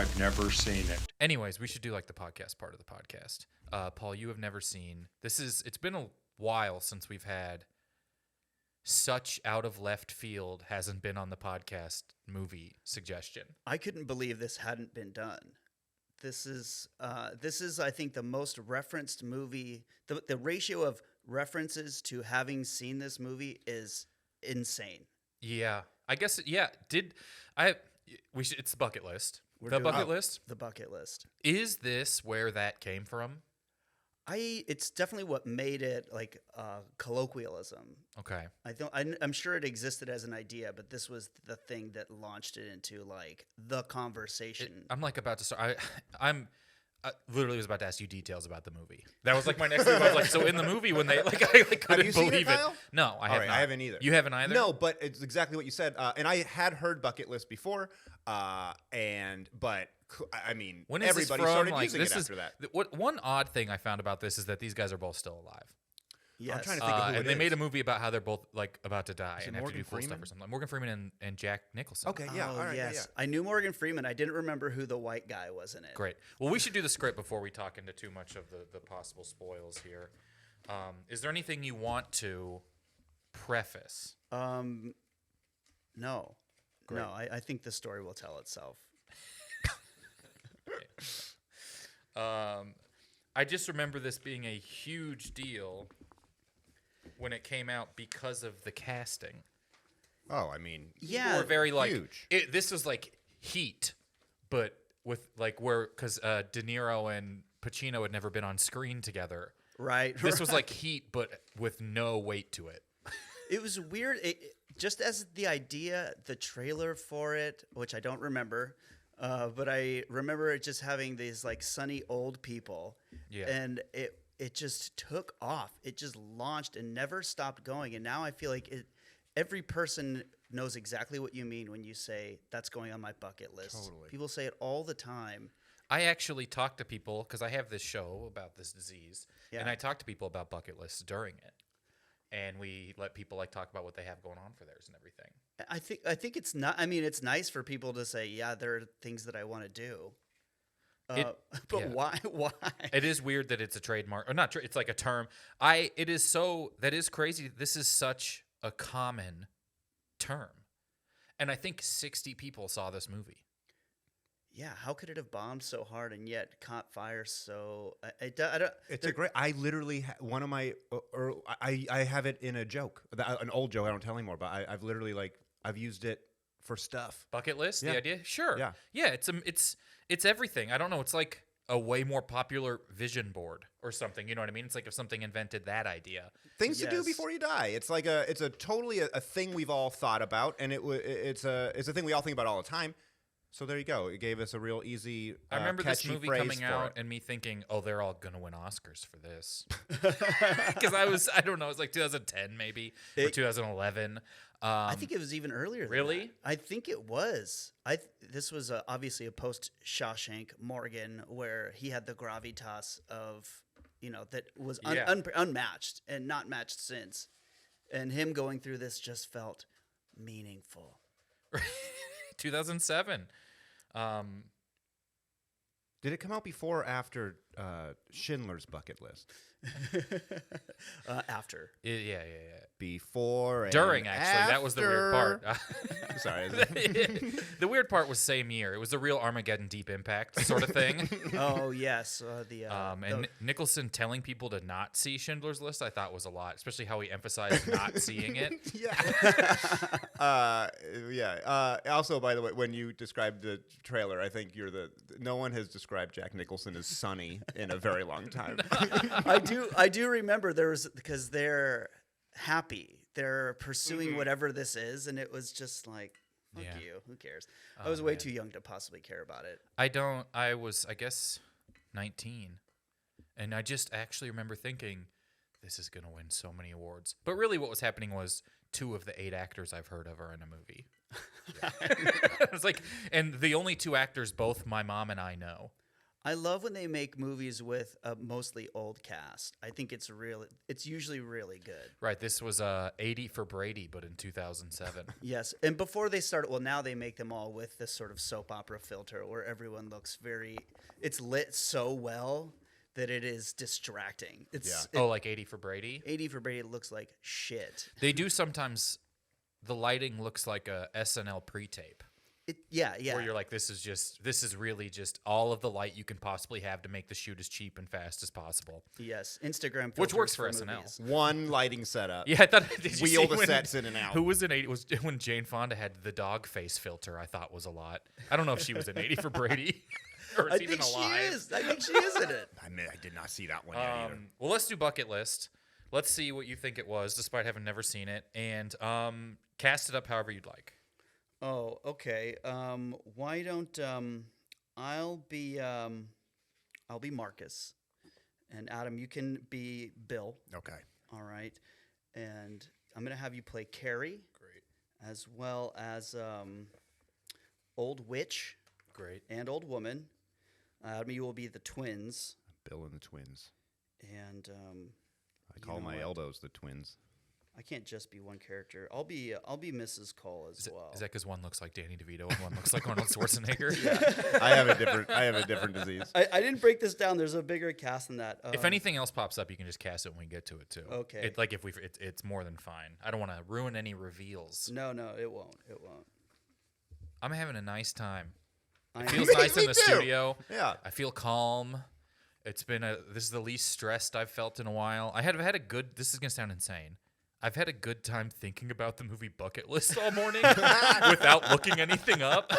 I've never seen it. Anyways, we should do like the podcast part of the podcast. Paul, you have never seen. It's been a while since we've had such out of left field hasn't been on the podcast movie suggestion. I couldn't believe this hadn't been done. This is I think the most referenced movie. The ratio of references to having seen this movie is insane. Yeah, I guess. Yeah, it's the bucket list. The bucket list. Is this where that came from? It's definitely what made it like colloquialism. Okay. I'm sure it existed as an idea, but this was the thing that launched it into like the conversation. I'm like about to start. I literally was about to ask you details about the movie. That was like my next thing. I was like, so in the movie when they I couldn't believe it. No, I haven't. I haven't either. You haven't either? No, but it's exactly what you said. And I had heard Bucket List before, but I mean, when is everybody this from? started using it after that. One odd thing I found about this is that these guys are both still alive. Yes. I'm trying to think of who and they made a movie about how they're both like about to die and have to do cool stuff or something. Like Morgan Freeman and Jack Nicholson. Okay, yeah, all right, yes. yeah. I knew Morgan Freeman. I didn't remember who the white guy was in it. Great. Well, we should do the script before we talk into too much of the possible spoils here. Is there anything you want to preface? No. Great. No, I think the story will tell itself. I just remember this being a huge deal when it came out because of the casting. Oh, I mean, People were very like huge. This was like Heat, but with like because De Niro and Pacino had never been on screen together. Right. This was like Heat, but with no weight to it. It was weird. Just as the idea, the trailer for it, which I don't remember, but I remember it just having these like sunny old people. Yeah. And it just took off. It just launched and never stopped going. And now I feel like every person knows exactly what you mean when you say that's going on my bucket list. Totally. People say it all the time. I actually talk to people because I have this show about this disease, and I talk to people about bucket lists during it. And we let people like talk about what they have going on for theirs and everything. I think it's not. I mean, it's nice for people to say, yeah, there are things that I want to do. But why? Why? It is weird that it's a trademark, or not. It's like a term. That is crazy. This is such a common term, and I think 60 people saw this movie. Yeah, how could it have bombed so hard and yet caught fire so? It's a great. I literally one of my. I have it in a joke, an old joke. I don't tell anymore, but I've literally I've used it for stuff. Bucket list, Yeah. the idea, sure. Yeah. It's everything. I don't know. It's like a way more popular vision board or something. You know what I mean? It's like if something invented that idea. Things to do before you die. It's like it's a totally a thing we've all thought about, and it's a thing we all think about all the time. So there you go. It gave us a real easy. I remember this catchy movie phrase coming for out it. and me thinking, "Oh, they're all gonna win Oscars for this," because I don't know, it was like 2010 maybe or 2011. I think it was even earlier. Than Really? that. I think it was. This was obviously a post Shawshank Morgan where he had the gravitas of that was unmatched and not matched since, and him going through this just felt meaningful. 2007. Did it come out before or after Schindler's Bucket List? After. Yeah. Before and During, actually. That was the weird part. Sorry. The weird part was same year. It was the real Armageddon Deep Impact sort of thing. Oh, yes. Nicholson telling people to not see Schindler's List, I thought was a lot, especially how he emphasized not seeing it. Also, by the way, when you described the trailer, I think no one has described Jack Nicholson as sunny in a very long time. I do remember because they're happy. They're pursuing whatever this is, and it was just like, fuck you. Who cares? I was way too young to possibly care about it. I was, I guess, 19. And I just actually remember thinking, this is going to win so many awards. But really what was happening was 2 of the 8 actors I've heard of are in a movie. It's like, and the only 2 actors both my mom and I know. I love when they make movies with a mostly old cast. I think it's usually really good. Right. This was 80 for Brady, but in 2007. Yes, and before they started, well, now they make them all with this sort of soap opera filter where everyone looks it's lit so well that it is distracting. Like 80 for Brady? 80 for Brady looks like shit. They do sometimes, the lighting looks like a SNL pre-tape. Yeah. Where you're like, this is really just all of the light you can possibly have to make the shoot as cheap and fast as possible. Yes, Instagram filters which works for SNL. movies. One lighting setup. Yeah, I thought did you wheel see the sets in and out. Who was in 80? Was when Jane Fonda had the dog face filter? I thought was a lot. I don't know if she was in 80 for Brady or is even alive. I think she is in it. I did not see that one yet either. Well, let's do bucket list. Let's see what you think it was, despite having never seen it, and cast it up however you'd like. Oh, okay. Why don't I'll be Marcus, and Adam, you can be Bill. Okay. All right, and I'm gonna have you play Carrie. Great. As well as Old Witch. Great. And Old Woman. Adam, you will be the twins. Bill and the twins. And I call my elbows the twins. I can't just be one character. I'll be Mrs. Cole as well. Is that because one looks like Danny DeVito and one looks like Arnold Schwarzenegger? Yeah. I have a different disease. I didn't break this down. There's a bigger cast than that. If anything else pops up, you can just cast it when we get to it too. Okay. It's more than fine. I don't want to ruin any reveals. No, it won't. It won't. I'm having a nice time. I It know. feels nice in the studio. Yeah. I feel calm. This is the least stressed I've felt in a while. I have had a good. This is gonna sound insane. I've had a good time thinking about the movie Bucket List all morning without looking anything up.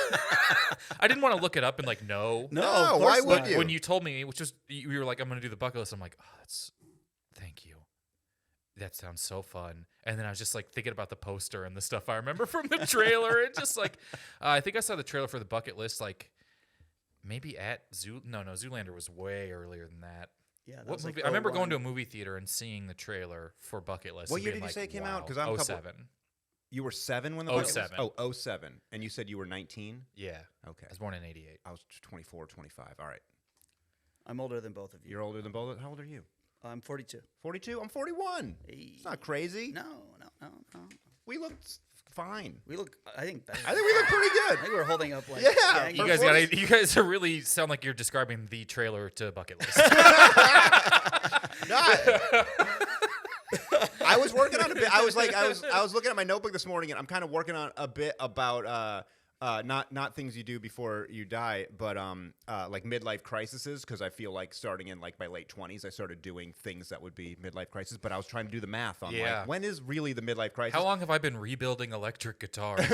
I didn't want to look it up and no. No, No, of why course would not. you? When you told me, which was you were like, I'm gonna do the bucket list. I'm like, thank you. That sounds so fun. And then I was just thinking about the poster and the stuff I remember from the trailer. And just I think I saw the trailer for the bucket list maybe at Zoolander was way earlier than that. Yeah, that What was movie? like I remember 01. going to a movie theater and seeing the trailer for Bucket List. What and year being did you say it came wow. out? 'Cause I'm a couple- 07. You were 7 when the bucket 07. list? Oh, 07. And you said you were 19? Yeah. Okay. I was born in 88. I was 24, 25. All right. I'm older than both of you. You're older than both. How old are you? I'm 42. 42? I'm 41. Hey. It's not crazy. No. We look fine. We look, I think, better. I think we look pretty I good. think we're holding up like. Yeah, You For guys, 40 you guys are really sound like you're describing the trailer to Bucket List. I was working on a bit. I was looking at my notebook this morning, and I'm kind of working on a bit about not things you do before you die, but like midlife crises, because I feel like starting in my late 20s, I started doing things that would be midlife crisis. But I was trying to do the math on when is really the midlife crisis. How long have I been rebuilding electric guitars?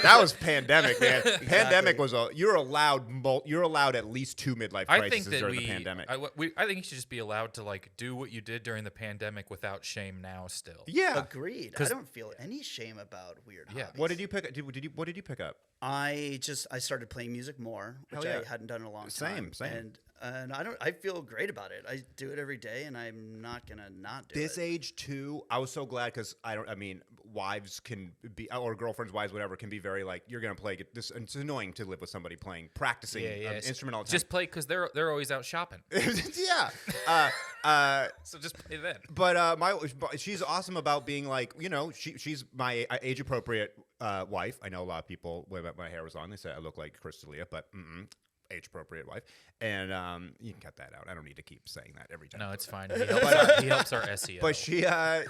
That was pandemic, man. Exactly. Pandemic was you're allowed at least 2 midlife crises I think that during the pandemic. I think you should just be allowed to do what you did during the pandemic without shame now. Still, Yeah. Agreed. I 'Cause- don't feel any shame about weird Yeah. hobbies. What did you pick? What did you pick up? I started playing music more, which Hell yeah. I hadn't done in a long time. Same. And I feel great about it. I do it every day, and I'm not gonna not do This it. age too, I was so glad because wives can be, or girlfriends, wives, whatever, can be very you're gonna play this. And it's annoying to live with somebody practicing an instrument all the time. Just play because they're always out shopping. Yeah. So just play then. But she's awesome about being she's my age appropriate wife. I know a lot of people when my hair was on, they say I look like Chris D'Elia, but age appropriate wife. And you can cut that out. I don't need to keep saying that every time. No, it's fine. He helps our SEO. But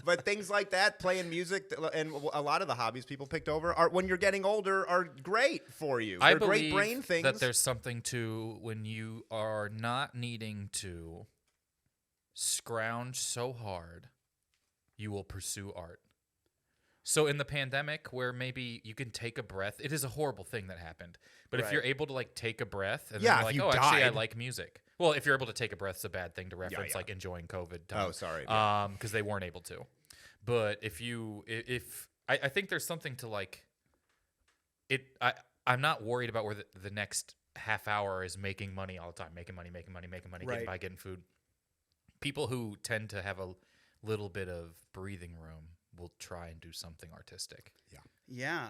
but things like that, playing music, and a lot of the hobbies people picked over are when you're getting older are great for you. I They're believe great brain things. that there's something to when you are not needing to scrounge so hard, you will pursue art. So in the pandemic, where maybe you can take a breath, it is a horrible thing that happened. But if Right. you're able to take a breath, and Yeah, then if you're you actually I died. like music. Well, if you're able to take a breath, it's a bad thing to reference, yeah. enjoying COVID time. Oh, sorry. Because they weren't able to. But I think there's something to I'm not worried about where the next half hour is making money all the time, making money, Right. getting by, getting food. People who tend to have a little bit of breathing room will try and do something artistic. Yeah,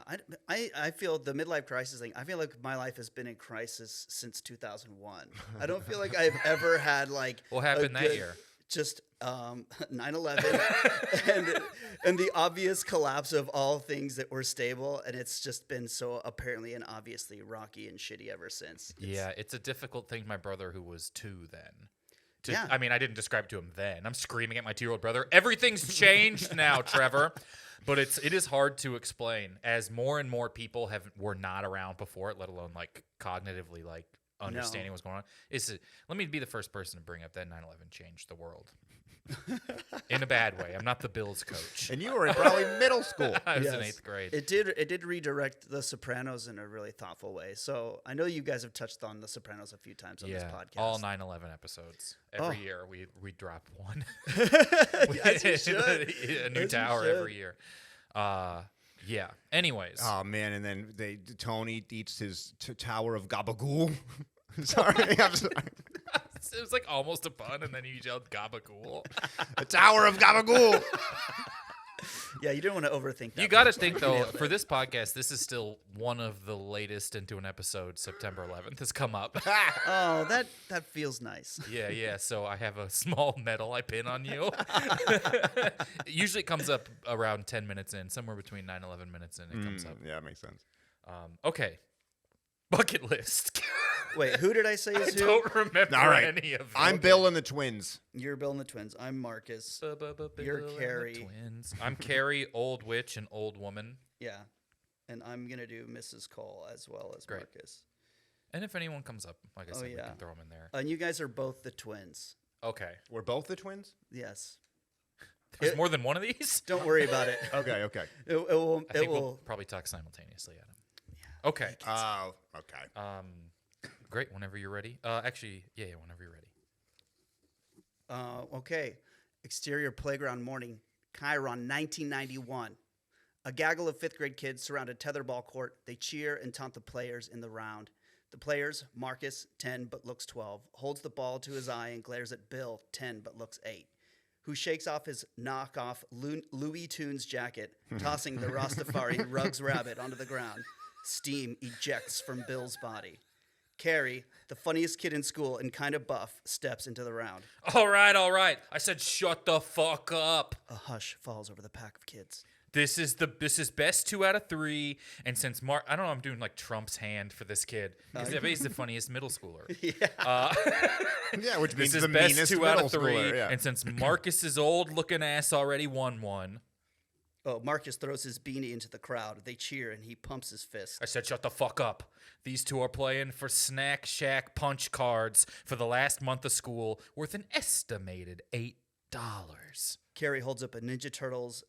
I feel the midlife crisis thing. I feel like my life has been in crisis since 2001. I don't feel like I've ever had like What happened that year? Just 9/11 and the obvious collapse of all things that were stable, and it's just been so apparently and obviously rocky and shitty ever since. It's a difficult thing. My brother, who was 2 then. Yeah. I mean, I didn't describe it to him then. I'm screaming at my 2-year-old brother. Everything's changed now, Trevor. But it is hard to explain as more and more people were not around before it, let alone like cognitively like understanding what's going on. Let me be the first person to bring up that 9/11 changed the world. In a bad way. I'm not the Bills coach. And you were in probably middle school. I was in 8th grade. It did redirect The Sopranos in a really thoughtful way. So I know you guys have touched on The Sopranos a few times on this podcast. All 9/11 episodes. Every year we drop one. As you should. A new tower every year. Yeah. Anyways. Oh man, and then Tony eats his tower of gabagool. Sorry, I'm sorry. It was like almost a pun, and then you yelled gabagool. The tower of gabagool. Yeah, you don't want to overthink that. You got to think, though, for this podcast, this is still one of the latest into an episode. September 11th has come up. Oh, that feels nice. Yeah. So I have a small medal I pin on you. Usually it comes up around 10 minutes in, somewhere between 9-11 minutes in. It comes up. Yeah, it makes sense. Okay. Bucket list. Wait, who did I say is I who? don't remember any of them. I'm Bill and the twins. You're Bill and the twins. I'm Marcus. You're Bill and the Carrie. Twins. I'm Carrie, old witch and old woman. Yeah. And I'm going to do Mrs. Cole as well as Great. Marcus. And if anyone comes up, like I said, we can throw them in there. And you guys are both the twins. Okay. We're both the twins? Yes. There's more than one of these? Don't worry about it. Okay. It will. We'll probably talk simultaneously at them. Yeah. Okay. Oh, okay. Great. Whenever you're ready. Actually, yeah. Whenever you're ready. Okay. Exterior playground morning, Chiron, 1991. A gaggle of 5th grade kids surround a tetherball court. They cheer and taunt the players in the round. The players, Marcus, 10 but looks 12, holds the ball to his eye and glares at Bill, 10 but looks 8, who shakes off his knockoff Louis Tunes jacket, tossing the Rastafari Ruggs rabbit onto the ground. Steam ejects from Bill's body. Carrie, the funniest kid in school and kind of buff, steps into the round. All right. I said shut the fuck up. A hush falls over the pack of kids. This is best 2 out of 3. And since I don't know, I'm doing like Trump's hand for this kid. He's the funniest middle schooler. Yeah. Yeah, which means This the is best meanest 2 out middle of 3. schooler. Yeah. And since Marcus's old looking ass already won one. Oh, Marcus throws his beanie into the crowd. They cheer and he pumps his fist. I said, shut the fuck up. These 2 are playing for Snack Shack punch cards for the last month of school, worth an estimated $8. Carrie holds up a Ninja Turtles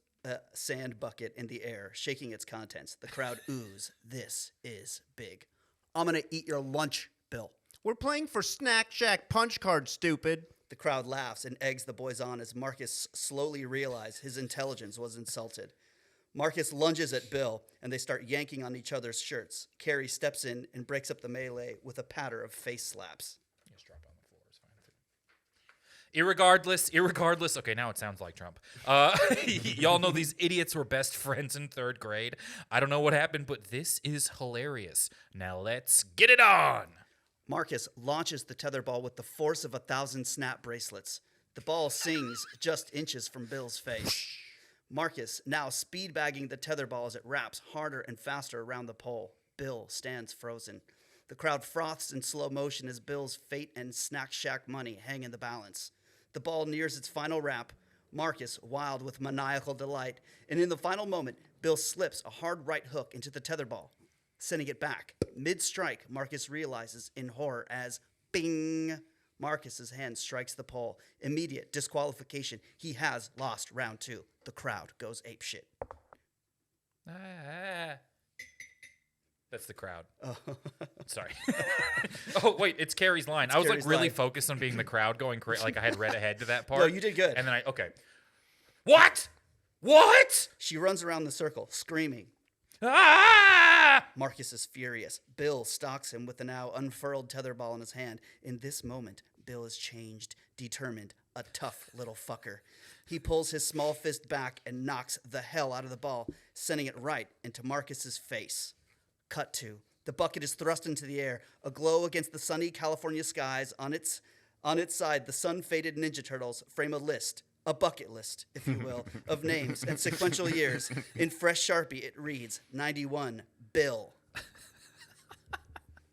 sand bucket in the air, shaking its contents. The crowd oohs. This is big. I'm going to eat your lunch, Bill. We're playing for Snack Shack punch card, stupid. The crowd laughs and eggs the boys on as Marcus slowly realizes his intelligence was insulted. Marcus lunges at Bill, and they start yanking on each other's shirts. Carrie steps in and breaks up the melee with a patter of face slaps. Just drop on the floor. It's fine. Irregardless. Okay, now it sounds like Trump. Y'all know these idiots were best friends in 3rd grade. I don't know what happened, but this is hilarious. Now let's get it on. Marcus launches the tetherball with the force of 1,000 snap bracelets. The ball sings just inches from Bill's face. Marcus now speed bagging the tetherball as it wraps harder and faster around the pole. Bill stands frozen. The crowd froths in slow motion as Bill's fate and Snack Shack money hang in the balance. The ball nears its final wrap. Marcus, wild with maniacal delight, and in the final moment, Bill slips a hard right hook into the tetherball, sending it back. Mid-strike, Marcus realizes in horror as bing. Marcus's hand strikes the pole. Immediate disqualification. He has lost round 2. The crowd goes apeshit. That's the crowd. Oh. Sorry. Oh, wait, it's Carrie's line. I was Carrie's like really line. focused on being the crowd going crazy. Like I had read ahead to that part. No, you did good. And then okay. What? She runs around the circle, screaming. Ah! Marcus is furious. Bill stalks him with the now unfurled tetherball in his hand. In this moment, Bill is changed, determined, a tough little fucker. He pulls his small fist back and knocks the hell out of the ball, sending it right into Marcus's face. Cut to. The bucket is thrust into the air, aglow against the sunny California skies. On its side, the sun-faded Ninja Turtles frame a list, a bucket list, if you will, of names and sequential years. In fresh Sharpie, it reads, 91, Bill.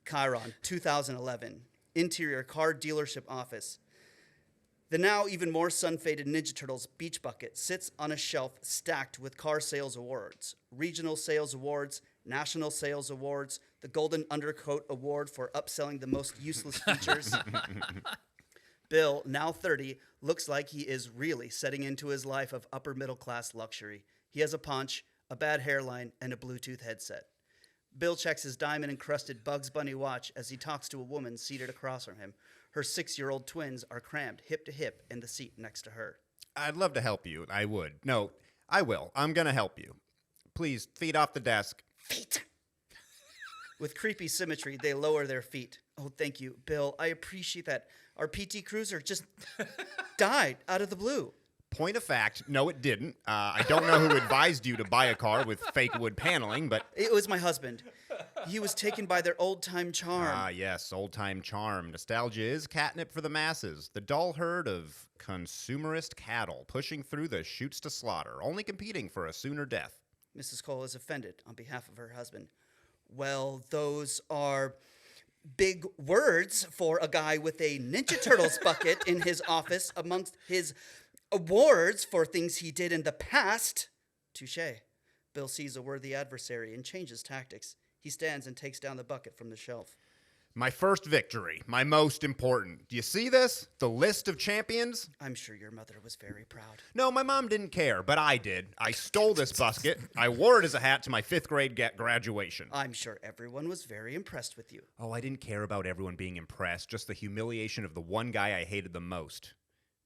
Chiron, 2011. Interior car dealership office. The now even more sun-faded Ninja Turtles beach bucket sits on a shelf stacked with car sales awards, regional sales awards, national sales awards, the Golden Undercoat Award for upselling the most useless features. Bill, now 30, looks like he is really setting into his life of upper middle class luxury. He has a paunch, a bad hairline, and a Bluetooth headset. Bill checks his diamond-encrusted Bugs Bunny watch as he talks to a woman seated across from him. Her 6-year-old twins are crammed hip to hip in the seat next to her. I'd love to help you. I would. No, I will. I'm going to help you. Please, feet off the desk. Feet! With creepy symmetry, they lower their feet. Oh, thank you, Bill. I appreciate that. Our PT Cruiser just died out of the blue. Point of fact, no, it didn't. I don't know who advised you to buy a car with fake wood paneling, but... It was my husband. He was taken by their old-time charm. Ah, yes, old-time charm. Nostalgia is catnip for the masses. The dull herd of consumerist cattle pushing through the chutes to slaughter, only competing for a sooner death. Mrs. Cole is offended on behalf of her husband. Well, those are big words for a guy with a Ninja Turtles bucket in his office amongst his awards for things he did in the past. Touché. Bill sees a worthy adversary and changes tactics. He stands and takes down the bucket from the shelf. My first victory. My most important. Do you see this? The list of champions? I'm sure your mother was very proud. No, my mom didn't care, but I did. I stole this bucket. I wore it as a hat to my 5th grade graduation. I'm sure everyone was very impressed with you. Oh, I didn't care about everyone being impressed, just the humiliation of the one guy I hated the most.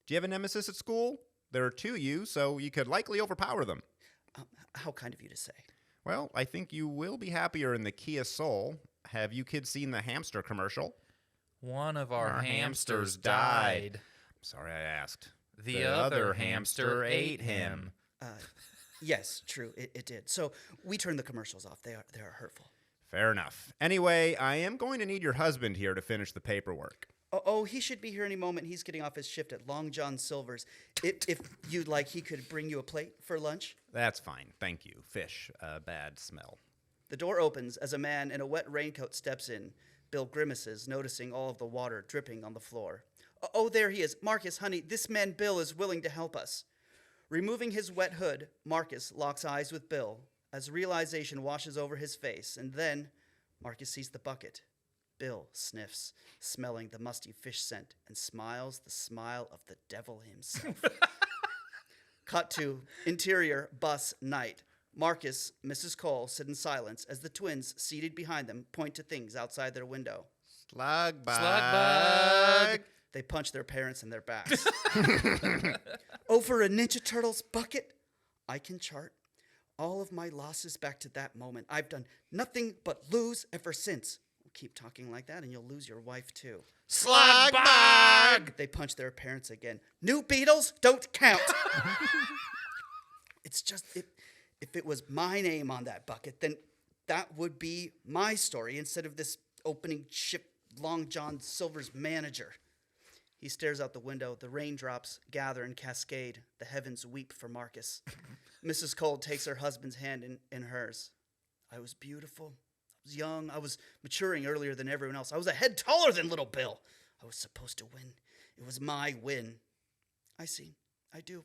Do you have a nemesis at school? There are 2 you, so you could likely overpower them. How kind of you to say. Well, I think you will be happier in the Kia Soul. Have you kids seen the hamster commercial? One of our hamsters died. Sorry I asked. The other hamster ate him. Yes, true, it did. So we turned the commercials off. They are hurtful. Fair enough. Anyway, I am going to need your husband here to finish the paperwork. Oh, he should be here any moment. He's getting off his shift at Long John Silver's. If you'd like, he could bring you a plate for lunch. That's fine. Thank you. Fish. Bad smell. The door opens as a man in a wet raincoat steps in. Bill grimaces, noticing all of the water dripping on the floor. Oh, there he is. Marcus, honey, this man Bill is willing to help us. Removing his wet hood, Marcus locks eyes with Bill as realization washes over his face, and then Marcus sees the bucket. Bill sniffs, smelling the musty fish scent, and smiles the smile of the devil himself. Cut to interior bus night. Marcus, Mrs. Cole sit in silence as the twins, seated behind them, point to things outside their window. Slug bug. Slug bug. They punch their parents in their backs. Over a Ninja Turtles bucket? I can chart all of my losses back to that moment. I've done nothing but lose ever since. Keep talking like that and you'll lose your wife too. Slug bug! They punch their parents again. New Beatles don't count. It's just, if it was my name on that bucket, then that would be my story instead of this opening ship Long John Silver's manager. He stares out the window. The raindrops gather and cascade. The heavens weep for Marcus. Mrs. Cole takes her husband's hand in hers. I was beautiful. I was young. I was maturing earlier than everyone else. I was a head taller than little Bill. I was supposed to win. It was my win. I see. I do.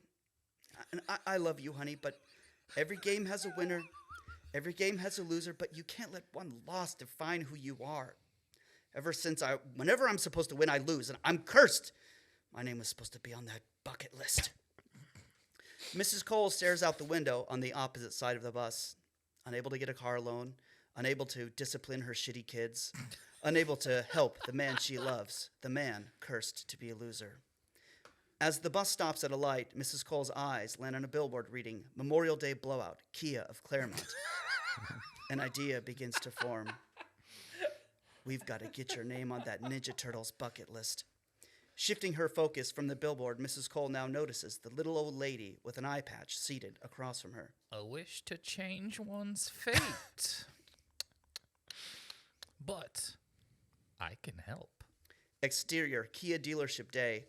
And I love you, honey, but every game has a winner. Every game has a loser, but you can't let one loss define who you are. Ever since whenever I'm supposed to win, I lose, and I'm cursed. My name was supposed to be on that bucket list. Mrs. Cole stares out the window on the opposite side of the bus, unable to get a car loan, unable to discipline her shitty kids, unable to help the man she loves, the man cursed to be a loser. As the bus stops at a light, Mrs. Cole's eyes land on a billboard reading, Memorial Day Blowout, Kia of Claremont. An idea begins to form. We've got to get your name on that Ninja Turtles bucket list. Shifting her focus from the billboard, Mrs. Cole now notices the little old lady with an eye patch seated across from her. A wish to change one's fate. But I can help. Exterior, Kia dealership day.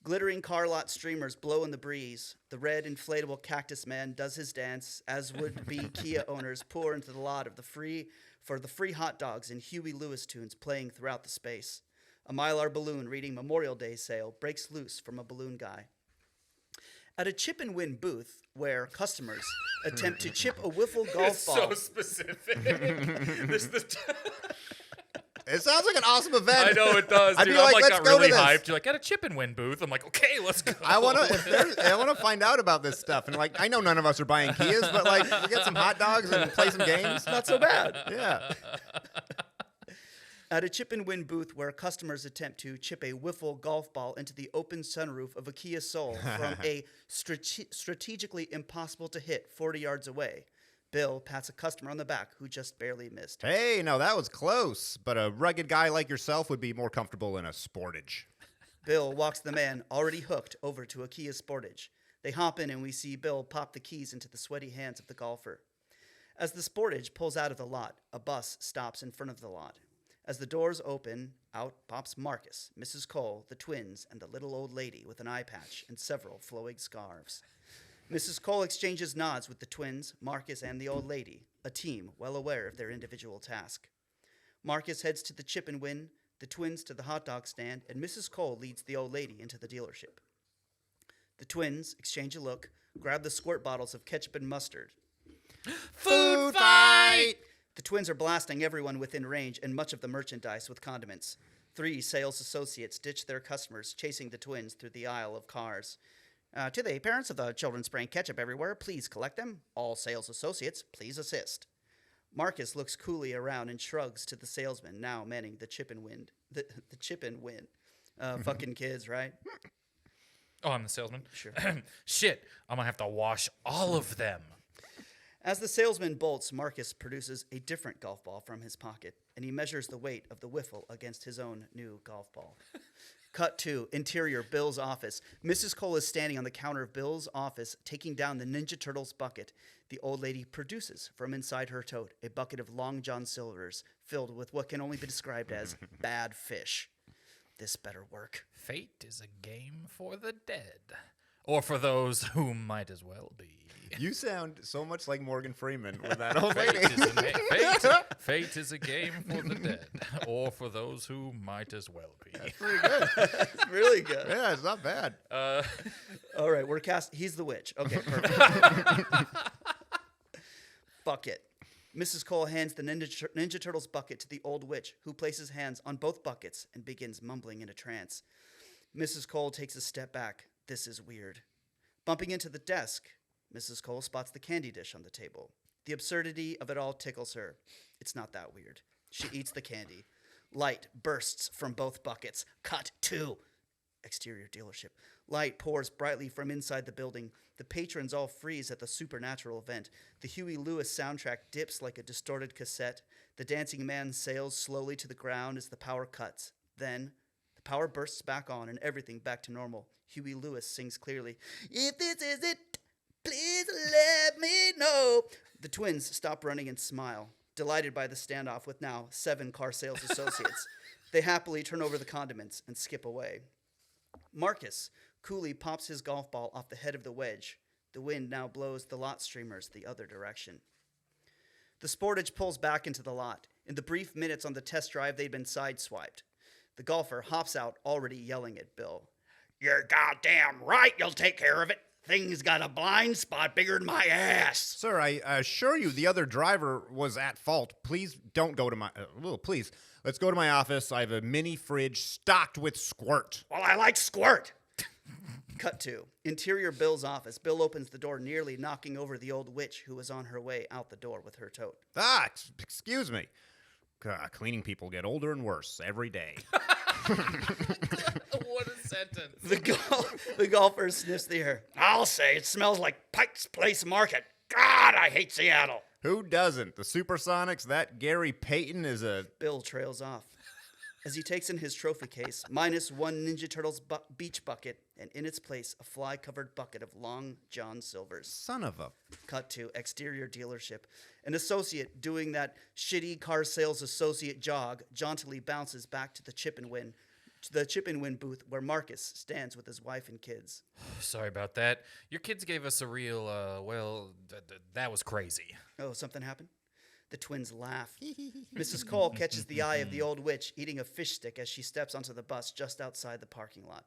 Glittering car lot streamers blow in the breeze. The red inflatable cactus man does his dance, as would-be Kia owners pour into the lot of the free hot dogs and Huey Lewis tunes playing throughout the space. A Mylar balloon reading Memorial Day sale breaks loose from a balloon guy. At a chip and win booth where customers attempt to chip a wiffle golf ball. So specific. It sounds like an awesome event. I know it does, I'd dude. be like, I'm let's got go really to this. hyped. You're like, at a chip and win booth. I'm like, okay, let's go. I want to find out about this stuff. And like, I know none of us are buying Kias, but like, we get some hot dogs and play some games. Not so bad. Yeah. At a chip and win booth where customers attempt to chip a wiffle golf ball into the open sunroof of a Kia Soul from a strategically impossible to hit 40 yards away, Bill pats a customer on the back who just barely missed. Hey, no, that was close. But a rugged guy like yourself would be more comfortable in a Sportage. Bill walks the man already hooked over to a Kia Sportage. They hop in and we see Bill pop the keys into the sweaty hands of the golfer. As the Sportage pulls out of the lot, a bus stops in front of the lot. As the doors open, out pops Marcus, Mrs. Cole, the twins, and the little old lady with an eye patch and several flowing scarves. Mrs. Cole exchanges nods with the twins, Marcus, and the old lady, a team well aware of their individual task. Marcus heads to the chip and win, the twins to the hot dog stand, and Mrs. Cole leads the old lady into the dealership. The twins exchange a look, grab the squirt bottles of ketchup and mustard. Food fight! The twins are blasting everyone within range and much of the merchandise with condiments. 3 sales associates ditch their customers, chasing the twins through the aisle of cars. To the parents of the children spraying ketchup everywhere, please collect them. All sales associates, please assist. Marcus looks coolly around and shrugs to the salesman, now manning the chip and win. The chip and win. Fucking kids, right? Oh, I'm the salesman? Sure. Shit, I'm going to have to wash all of them. As the salesman bolts, Marcus produces a different golf ball from his pocket, and he measures the weight of the wiffle against his own new golf ball. Cut to interior Bill's office. Mrs. Cole is standing on the counter of Bill's office, taking down the Ninja Turtles bucket. The old lady produces from inside her tote a bucket of Long John Silvers filled with what can only be described as bad fish. This better work. Fate is a game for the dead, or for those who might as well be. You sound so much like Morgan Freeman with that old lady. Fate is a game for the dead, or for those who might as well be. That's pretty good. It's really good. Yeah, it's not bad. All right, we're cast. He's the witch. Okay, perfect. Bucket. Mrs. Cole hands the Ninja Turtles bucket to the old witch, who places hands on both buckets and begins mumbling in a trance. Mrs. Cole takes a step back. This is weird. Bumping into the desk, Mrs. Cole spots the candy dish on the table. The absurdity of it all tickles her. It's not that weird. She eats the candy. Light bursts from both buckets. Cut to exterior dealership. Light pours brightly from inside the building. The patrons all freeze at the supernatural event. The Huey Lewis soundtrack dips like a distorted cassette. The dancing man sails slowly to the ground as the power cuts. Then the power bursts back on and everything back to normal. Huey Lewis sings clearly, "If this is it, please let me know." The twins stop running and smile, delighted by the standoff with now 7 car sales associates. They happily turn over the condiments and skip away. Marcus coolly pops his golf ball off the head of the wedge. The wind now blows the lot streamers the other direction. The Sportage pulls back into the lot. In the brief minutes on the test drive, they'd been sideswiped. The golfer hops out, already yelling at Bill. "You're goddamn right you'll take care of it. Thing's got a blind spot bigger than my ass." Sir, I assure you the other driver was at fault. Please don't go to my... please, let's go to my office. I have a mini fridge stocked with squirt. "Well, I like squirt." Cut to interior Bill's office. Bill opens the door, nearly knocking over the old witch who was on her way out the door with her tote. Excuse me. Cleaning people get older and worse every day. What a sentence. The golfer sniffs the air. "I'll say it smells like Pike's Place Market. God, I hate Seattle." Who doesn't? The Supersonics, that Gary Payton is a... Bill trails off. as he takes in his trophy case, minus one Ninja Turtles beach bucket, and in its place, a fly-covered bucket of Long John Silver's. Son of a... Cut to exterior dealership. An associate doing that shitty car sales associate jog jauntily bounces back to the chip and win booth where Marcus stands with his wife and kids. Sorry about that. Your kids gave us a real, that was crazy. Oh, something happened? The twins laugh. Mrs. Cole catches the eye of the old witch eating a fish stick as she steps onto the bus just outside the parking lot.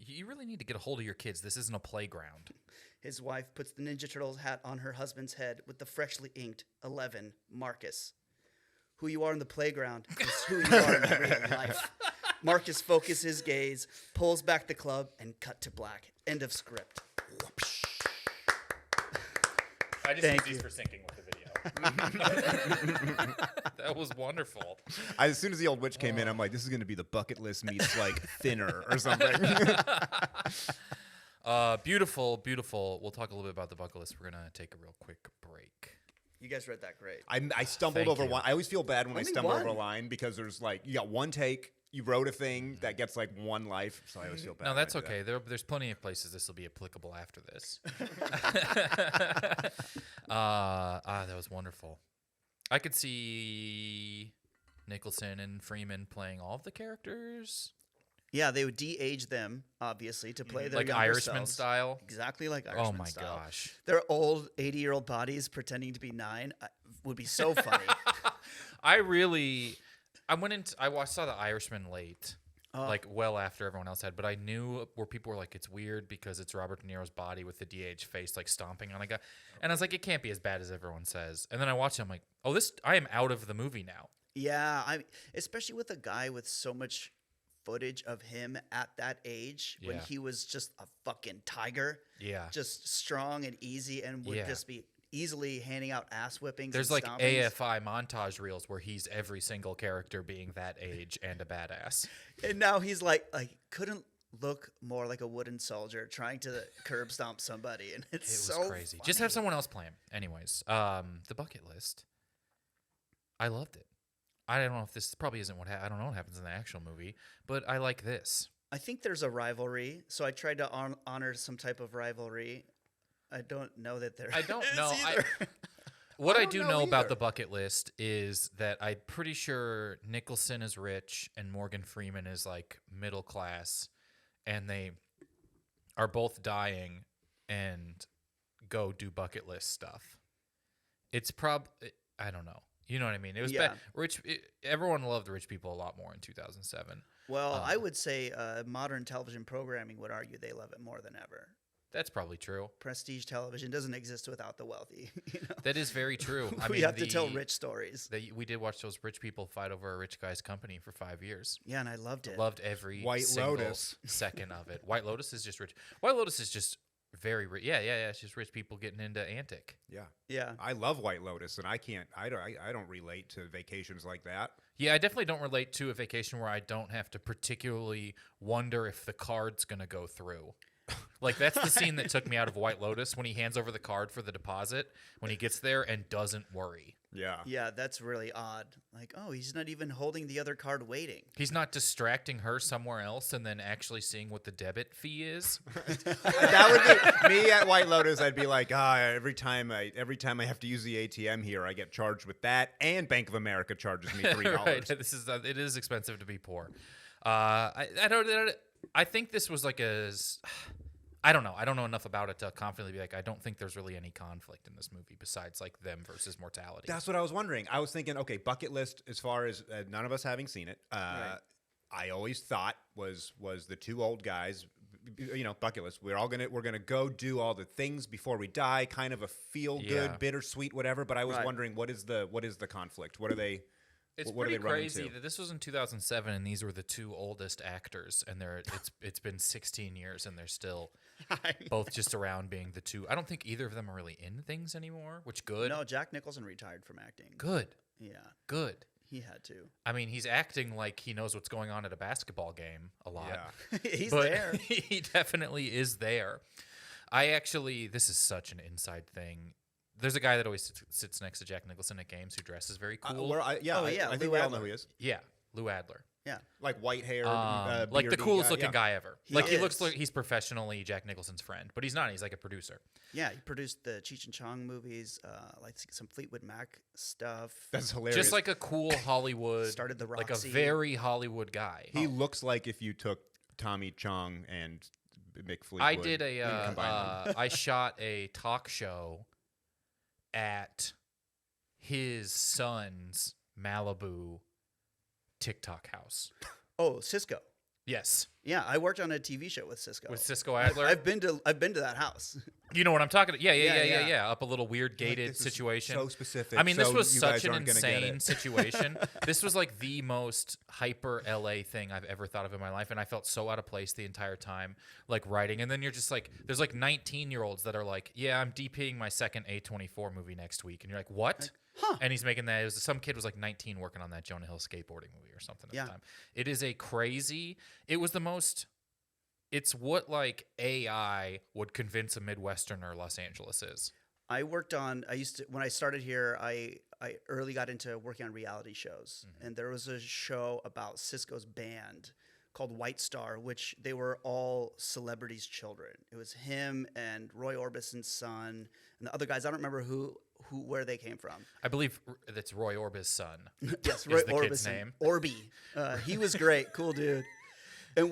You really need to get a hold of your kids. This isn't a playground. His wife puts the Ninja Turtles hat on her husband's head with the freshly inked 11 Marcus. Who you are in the playground is who you are in real life. Marcus focuses his gaze, pulls back the club, and cut to black. End of script. I just use these for syncing with the video. That was wonderful. As soon as the old witch came in, I'm like, this is going to be the bucket list meets like thinner or something. Beautiful, beautiful. We'll talk a little bit about the bucket list. We're going to take a real quick break. You guys read that great. I stumbled over one. I always feel bad when I stumble over a line because there's like, you got one take. You wrote a thing that gets like one life, so I always feel bad. No, that's okay. There's plenty of places this will be applicable after this. That was wonderful. I could see Nicholson and Freeman playing all of the characters. Yeah, they would de-age them, obviously, to play their like younger Irishman selves. style. Exactly like Irishman Oh my style. gosh. Their old 80-year-old bodies pretending to be 9 would be so funny. I saw The Irishman late, like well after everyone else had, but I knew where people were like, it's weird because it's Robert De Niro's body with the DH face like stomping on a guy. And I was like, it can't be as bad as everyone says. And then I watched it, I'm like, oh, I am out of the movie now. Yeah, especially with a guy with so much footage of him at that age when he was just a fucking tiger. Yeah. Just strong and easy and would just be easily handing out ass whippings. There's and like stompings. AFI montage reels where he's every single character being that age and a badass. And now he's like couldn't look more like a wooden soldier trying to curb stomp somebody, and it was so crazy. funny. Just have someone else play him. Anyways, the bucket list. I loved it. I don't know if this probably isn't I don't know what happens in the actual movie, but I like this. I think there's a rivalry, so I tried to honor some type of rivalry. I don't know that there. I don't is know. either. What I don't do know know about either. the bucket list is that I'm pretty sure Nicholson is rich and Morgan Freeman is like middle class, and they are both dying and go do bucket list stuff. It's I don't know. You know what I mean? It was bad. Everyone loved rich people a lot more in 2007. Well, I would say modern television programming would argue they love it more than ever. That's probably true. Prestige television doesn't exist without the wealthy. You know? That is very true. We have to tell rich stories. We did watch those rich people fight over a rich guy's company for 5 years. Yeah, and I loved it. Loved every White single Lotus. second of it. White Lotus is just rich. White Lotus is just very rich. Yeah. It's just rich people getting into Antic. Yeah. I love White Lotus, and I don't relate to vacations like that. Yeah, I definitely don't relate to a vacation where I don't have to particularly wonder if the card's going to go through. Like, that's the scene that took me out of White Lotus, when he hands over the card for the deposit, when he gets there and doesn't worry. Yeah. Yeah, that's really odd. Like, oh, he's not even holding the other card waiting. He's not distracting her somewhere else and then actually seeing what the debit fee is. That would be me at White Lotus. I'd be like, every time I have to use the ATM here, I get charged with that, and Bank of America charges me $3. Right. It is expensive to be poor. I think this was like I don't know. I don't know enough about it to confidently be like, I don't think there's really any conflict in this movie besides like them versus mortality. That's what I was wondering. I was thinking, okay, bucket list as far as none of us having seen it. Right. I always thought was the two old guys, bucket list. We're gonna go do all the things before we die, kind of a feel good, bittersweet, whatever. But I was wondering, what is the conflict? What are they? It's what pretty are they running crazy to? that this was in 2007 and these were the two oldest actors, and it's been 16 years and they're still both just around being the two. I don't think either of them are really in things anymore, which good. No, Jack Nicholson retired from acting. Good. Yeah, Good. he had to. I mean, he's acting like he knows what's going on at a basketball game a lot. Yeah. He's But there. he definitely is there. This is such an inside thing. There's a guy that always sits next to Jack Nicholson at games who dresses very cool. Oh, yeah, I think Lou we all know Adler. who he is. Yeah, Lou Adler. Yeah. Like white hair, like the coolest looking guy ever. He He is. looks like he's professionally Jack Nicholson's friend, but he's not. He's like a producer. Yeah, he produced the Cheech and Chong movies, like some Fleetwood Mac stuff. That's hilarious. Just like a cool Hollywood, Started the like a Roxy. very Hollywood guy. he looks like if you took Tommy Chong and Mick Fleetwood. I did and combined them. I shot a talk show at his son's Malibu TikTok house. Oh, Cisco. Yes, Yeah, I worked on a TV show with Cisco. with Cisco Adler. I've been to that house. You know what I'm talking about? Yeah. Yeah. Up a little weird gated This is situation. So specific. I mean, this so was you such guys an aren't gonna get insane it. situation. This was like the most hyper LA thing I've ever thought of in my life. And I felt so out of place the entire time, like writing. And then you're just like, there's like 19-year-olds that are like, yeah, I'm DPing my second A24 movie next week. And you're like, what? Huh. And he's making that. It was, some kid was like 19 working on that Jonah Hill skateboarding movie or something at Yeah. the time. It is a crazy, it was the most, it's what like AI would convince a Midwesterner Los Angeles is. When I started here, I early got into working on reality shows. And there was a show about Cisco's band called White Star, which they were all celebrities' children. It was him and Roy Orbison's son and the other guys. I don't remember where they came from. I believe that's Roy Orbison's son. Yes, is Roy the Orbison. kid's name. Orby. He was great, cool dude. And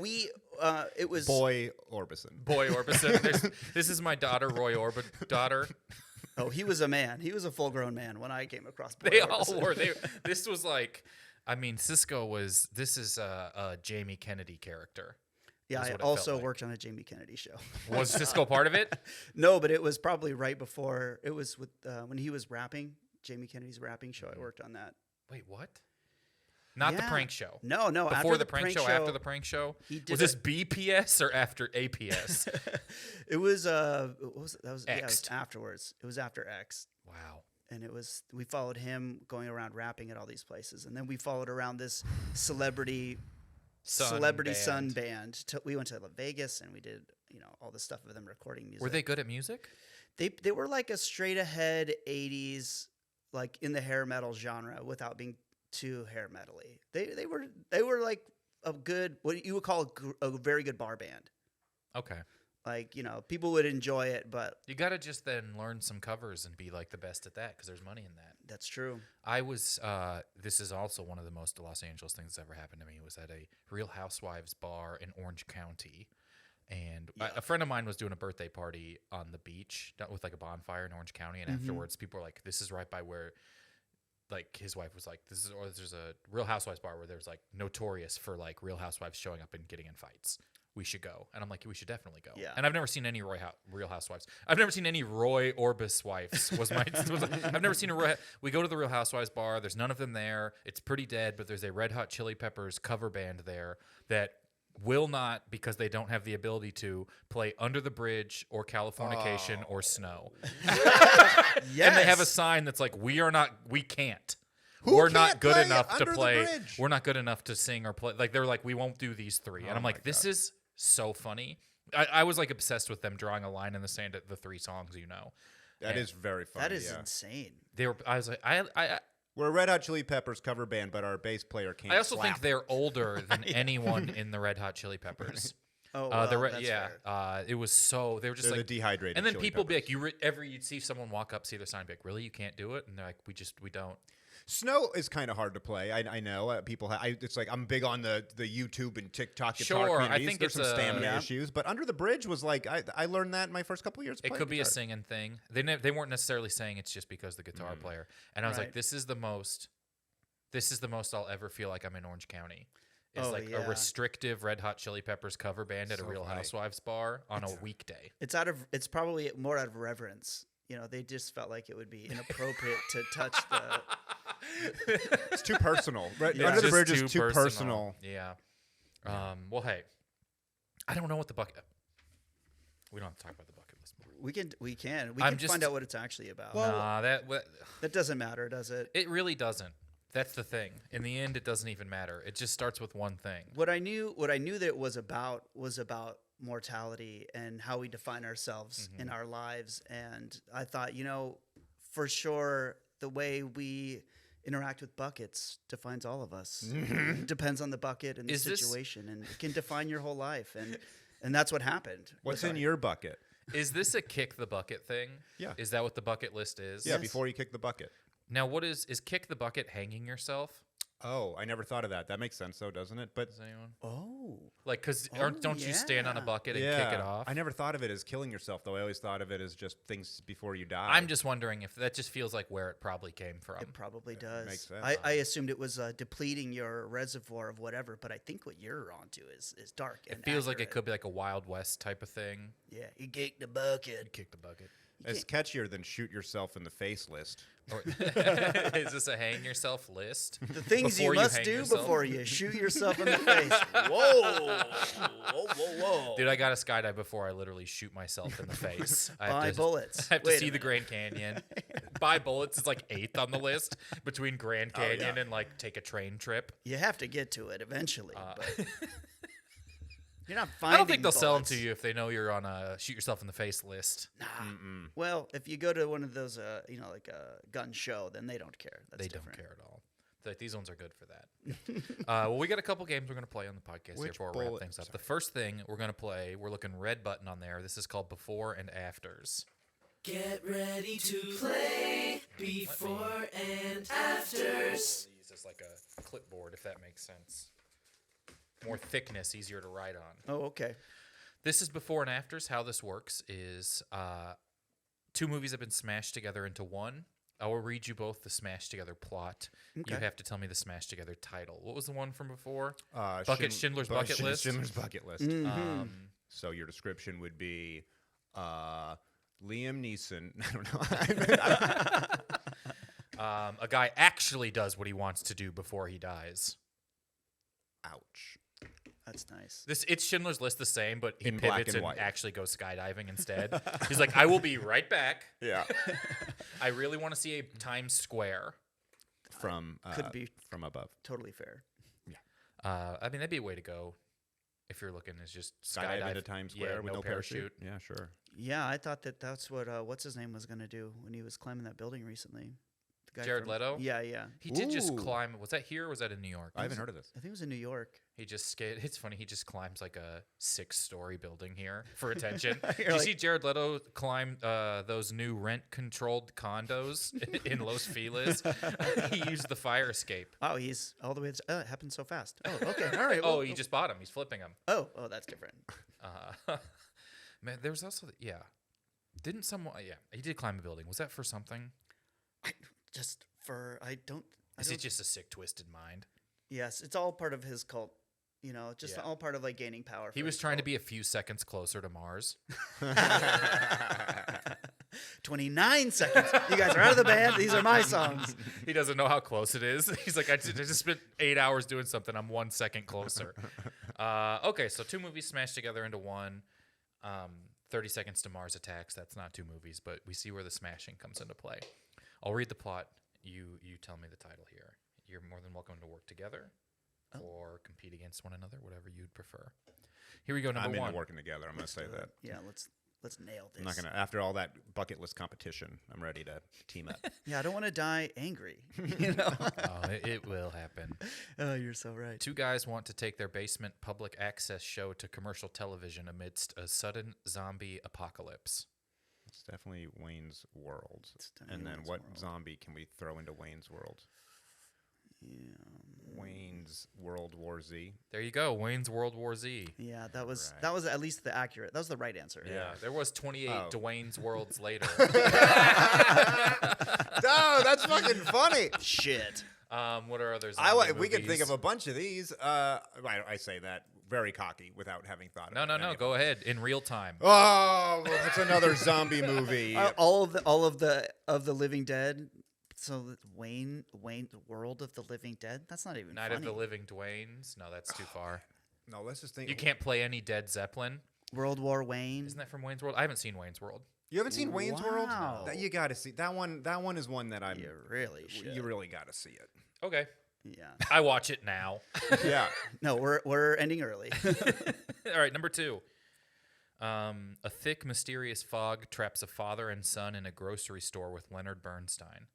it was Boy Orbison. Boy Orbison. This is my daughter, Roy daughter. Oh, he was a man. He was a full-grown man when I came across. Boy They Orbison. all were. This was like, I mean, Cisco was. This is a Jamie Kennedy character. Yeah, is I what it felt also like. worked on a Jamie Kennedy show. Was Cisco part of it? No, but it was probably right before. It was with when he was rapping, Jamie Kennedy's rapping show. I worked on that. Wait, what? Not the Yeah. prank show. No. Before After the prank show, after the prank show. he did Was this BPS or after APS? It was what was it? That was, yeah, it was X'd. afterwards. It was after X, Wow. and we followed him going around rapping at all these places, and then we followed around this celebrity son band. We went to Vegas and we did all this stuff with them recording music. Were they good at music? They were like a straight ahead 80s, like in the hair metal genre without being too hair metally. They were like a good, what you would call a very good bar band. Okay. Like, people would enjoy it, but You got to just then learn some covers and be like the best at that because there's money in that. that's true. I was, this is also one of the most Los Angeles things that's ever happened to me, was at a Real Housewives bar in Orange County. And Yeah. a friend of mine was doing a birthday party on the beach with like a bonfire in Orange County. And afterwards, people were like, this is right by where, like, his wife was like, there's a Real Housewives bar where there's like notorious for like Real Housewives showing up and getting in fights. We should go. And I'm like, we should definitely go. Yeah. And I've never seen any Real Housewives. I've never seen any Roy Orbis wives. I've never seen a Roy. We go to the Real Housewives bar. There's none of them there. It's pretty dead, but there's a Red Hot Chili Peppers cover band there that will not, because they don't have the ability to, play Under the Bridge or Californication or Snow. Yes. And they have a sign that's like, we can't. Who We're can't not good play enough to Under the play. Bridge? We're not good enough to sing or play. Like, they're like, we won't do these three. And I'm my like, this is so funny. I was like obsessed with them drawing a line in the sand at the three songs, That is very funny. That is yeah. insane. I was like, We're a Red Hot Chili Peppers cover band, but our bass player can't I also slap. think they're older than anyone in the Red Hot Chili Peppers. Oh, That's that's fair. it was so, they were just They're like the dehydrated and then Chili people be Peppers. like, you'd see someone walk up, see their sign, be like, really, you can't do it? And they're like, we don't. Snow is kind of hard to play. I know people. It's like I'm big on the YouTube and TikTok guitar Sure, I communities. think There's it's some stamina Yeah. issues, but Under the Bridge was like I learned that in my first couple of years. It playing could be a guitar. singing thing. They weren't necessarily saying it's just because the guitar player. And I was like, Right. this is the most I'll ever feel like I'm in Orange County. Is Oh, like yeah. a restrictive Red Hot Chili Peppers cover band at a So Real funny. Housewives bar on a weekday. It's probably more out of reverence. They just felt like it would be inappropriate to touch the. It's too personal. Right? Yeah. Under the Just Bridge is too personal. Yeah. Well, hey, I don't know what the bucket. We don't have to talk about the bucket list more. We can I'm just- find out what it's actually about. Nah, That doesn't matter, does it? it really doesn't. That's the thing. In the end, it doesn't even matter. It just starts with one thing. What I knew that it was about mortality and how we define ourselves Mm-hmm. in our lives. And I thought, for sure, the way we interact with buckets defines all of us. Depends on the bucket and the situation, and it can define your whole life. And that's what happened. What's in your bucket? Is this a kick the bucket thing? Yeah. Is that what the bucket list is? Yeah, before you kick the bucket. Now, what is kick the bucket hanging yourself? Oh, I never thought of that. That makes sense, though, doesn't it? But Does anyone? Oh. Like, because don't you stand on a bucket and yeah, kick it off? I never thought of it as killing yourself, though. I always thought of it as just things before you die. I'm just wondering if that just feels like where it probably came from. It probably does. Makes sense. I assumed it was depleting your reservoir of whatever, but I think what you're onto is dark. It feels like it could be like a Wild West type of thing. Yeah, you kick the bucket. Kick the bucket. It's catchier than shoot yourself in the face list. Is this a hang yourself list? The things Before you you must hang do yourself? before you shoot yourself in the face. Whoa. Whoa. Dude, I got a skydive before I literally shoot myself in the face. Buy bullets. I have to Wait a see the minute. Grand Canyon. Buy bullets is like 8th on the list between Grand Canyon and like take a train trip. You have to get to it eventually. But you're not I finding don't think they'll sell them bullets. to you if they know you're on a shoot yourself in the face list. Nah. Well, if you go to one of those, like a gun show, then they don't care. That's They different. don't care at all. Like, these ones are good for that. Well, we got a couple games we're going to play on the podcast here Which before we wrap bullet- things up. sorry. The first thing we're going to play, we're looking red button on there. This is called Before and Afters. Get ready to play before and afters. Use this like a clipboard, if that makes sense. More thickness, easier to write on. Oh, okay. This is Before and Afters. How this works is 2 movies have been smashed together into one. I will read you both the smashed together plot. Okay. You have to tell me the smashed together title. What was the one from before? Schindler's Schindler's Bucket List. Schindler's Bucket List. Mm-hmm. So your description would be Liam Neeson. I don't know. A guy actually does what he wants to do before he dies. Ouch. That's nice. It's Schindler's List the same, but he In black pivots and and white. actually goes skydiving instead. He's like, I will be right back. Yeah. I really want to see a Times Square. From Could be from above. totally fair. I mean, that'd be a way to go if you're looking is just Skydive skydive into Times Square with no parachute. Yeah, sure. Yeah, I thought that's what what's his name was gonna do when he was climbing that building recently. The guy Jared from- Leto? Yeah, yeah. He did just Ooh. climb. Was that here or was that in New York? I haven't heard of this. I think it was in New York. He just It's funny. He just climbs like a 6-story building here for attention. Did You're you like- see Jared Leto climb those new rent-controlled condos in Los Feliz? He used the fire escape. Oh, he's all the way. It happened so fast. Oh, okay. All right. Oh, well, he just bought him. He's flipping them. Oh, that's different. Man, there was also Didn't someone? Yeah, he did climb a building. Was that for something? Just for I don't. Is it just a sick, twisted mind? Yes, it's all part of his cult. You know, just Yeah. all part of like gaining power. He for was his trying to cult. be a few seconds closer to Mars. 29 seconds. You guys are out of the band. These are my songs. He doesn't know how close it is. He's like, I just spent 8 hours doing something. I'm 1 second closer. Okay, so 2 movies smashed together into one. 30 Seconds to Mars Attacks. That's not 2 movies, but we see where the smashing comes into play. I'll read the plot. You tell me the title here. You're more than welcome to work together or compete against one another, whatever you'd prefer. Here we go, number I'm 1. into working together. I'm going to say that. Yeah, let's nail this. I'm not going to, after all that bucket list competition, I'm ready to team up. Yeah, I don't want to die angry. You know. Oh, it will happen. Oh, you're so right. 2 guys want to take their basement public access show to commercial television amidst a sudden zombie apocalypse. It's definitely Wayne's World. definitely And then Wayne's what World. zombie can we throw into Wayne's World? Yeah. Wayne's World War Z. There you go, Wayne's World War Z. Yeah, that was Right. at least the accurate. That was the right answer. Yeah, there was 28 Oh. Dwayne's Worlds later. Oh, that's fucking funny. Shit. What are others? We could think of a bunch of these. I say that very cocky without having thought. No, about any of go them. ahead in real time. Oh, well, it's another zombie movie. All of the Living Dead. So Wayne, World of the Living Dead. That's not even Night funny. of the Living Dwaynes. No, that's too far. No, let's just think. You can't play any Dead Zeppelin. World War Wayne. Isn't that from Wayne's World? I haven't seen Wayne's World. You haven't seen Wayne's World? Wow. That you got to see. That one is one that I'm. You really should. You really got to see it. Okay, Yeah. I watch it now. Yeah. No, we're ending early. All right, number 2. A thick, mysterious fog traps a father and son in a grocery store with Leonard Bernstein.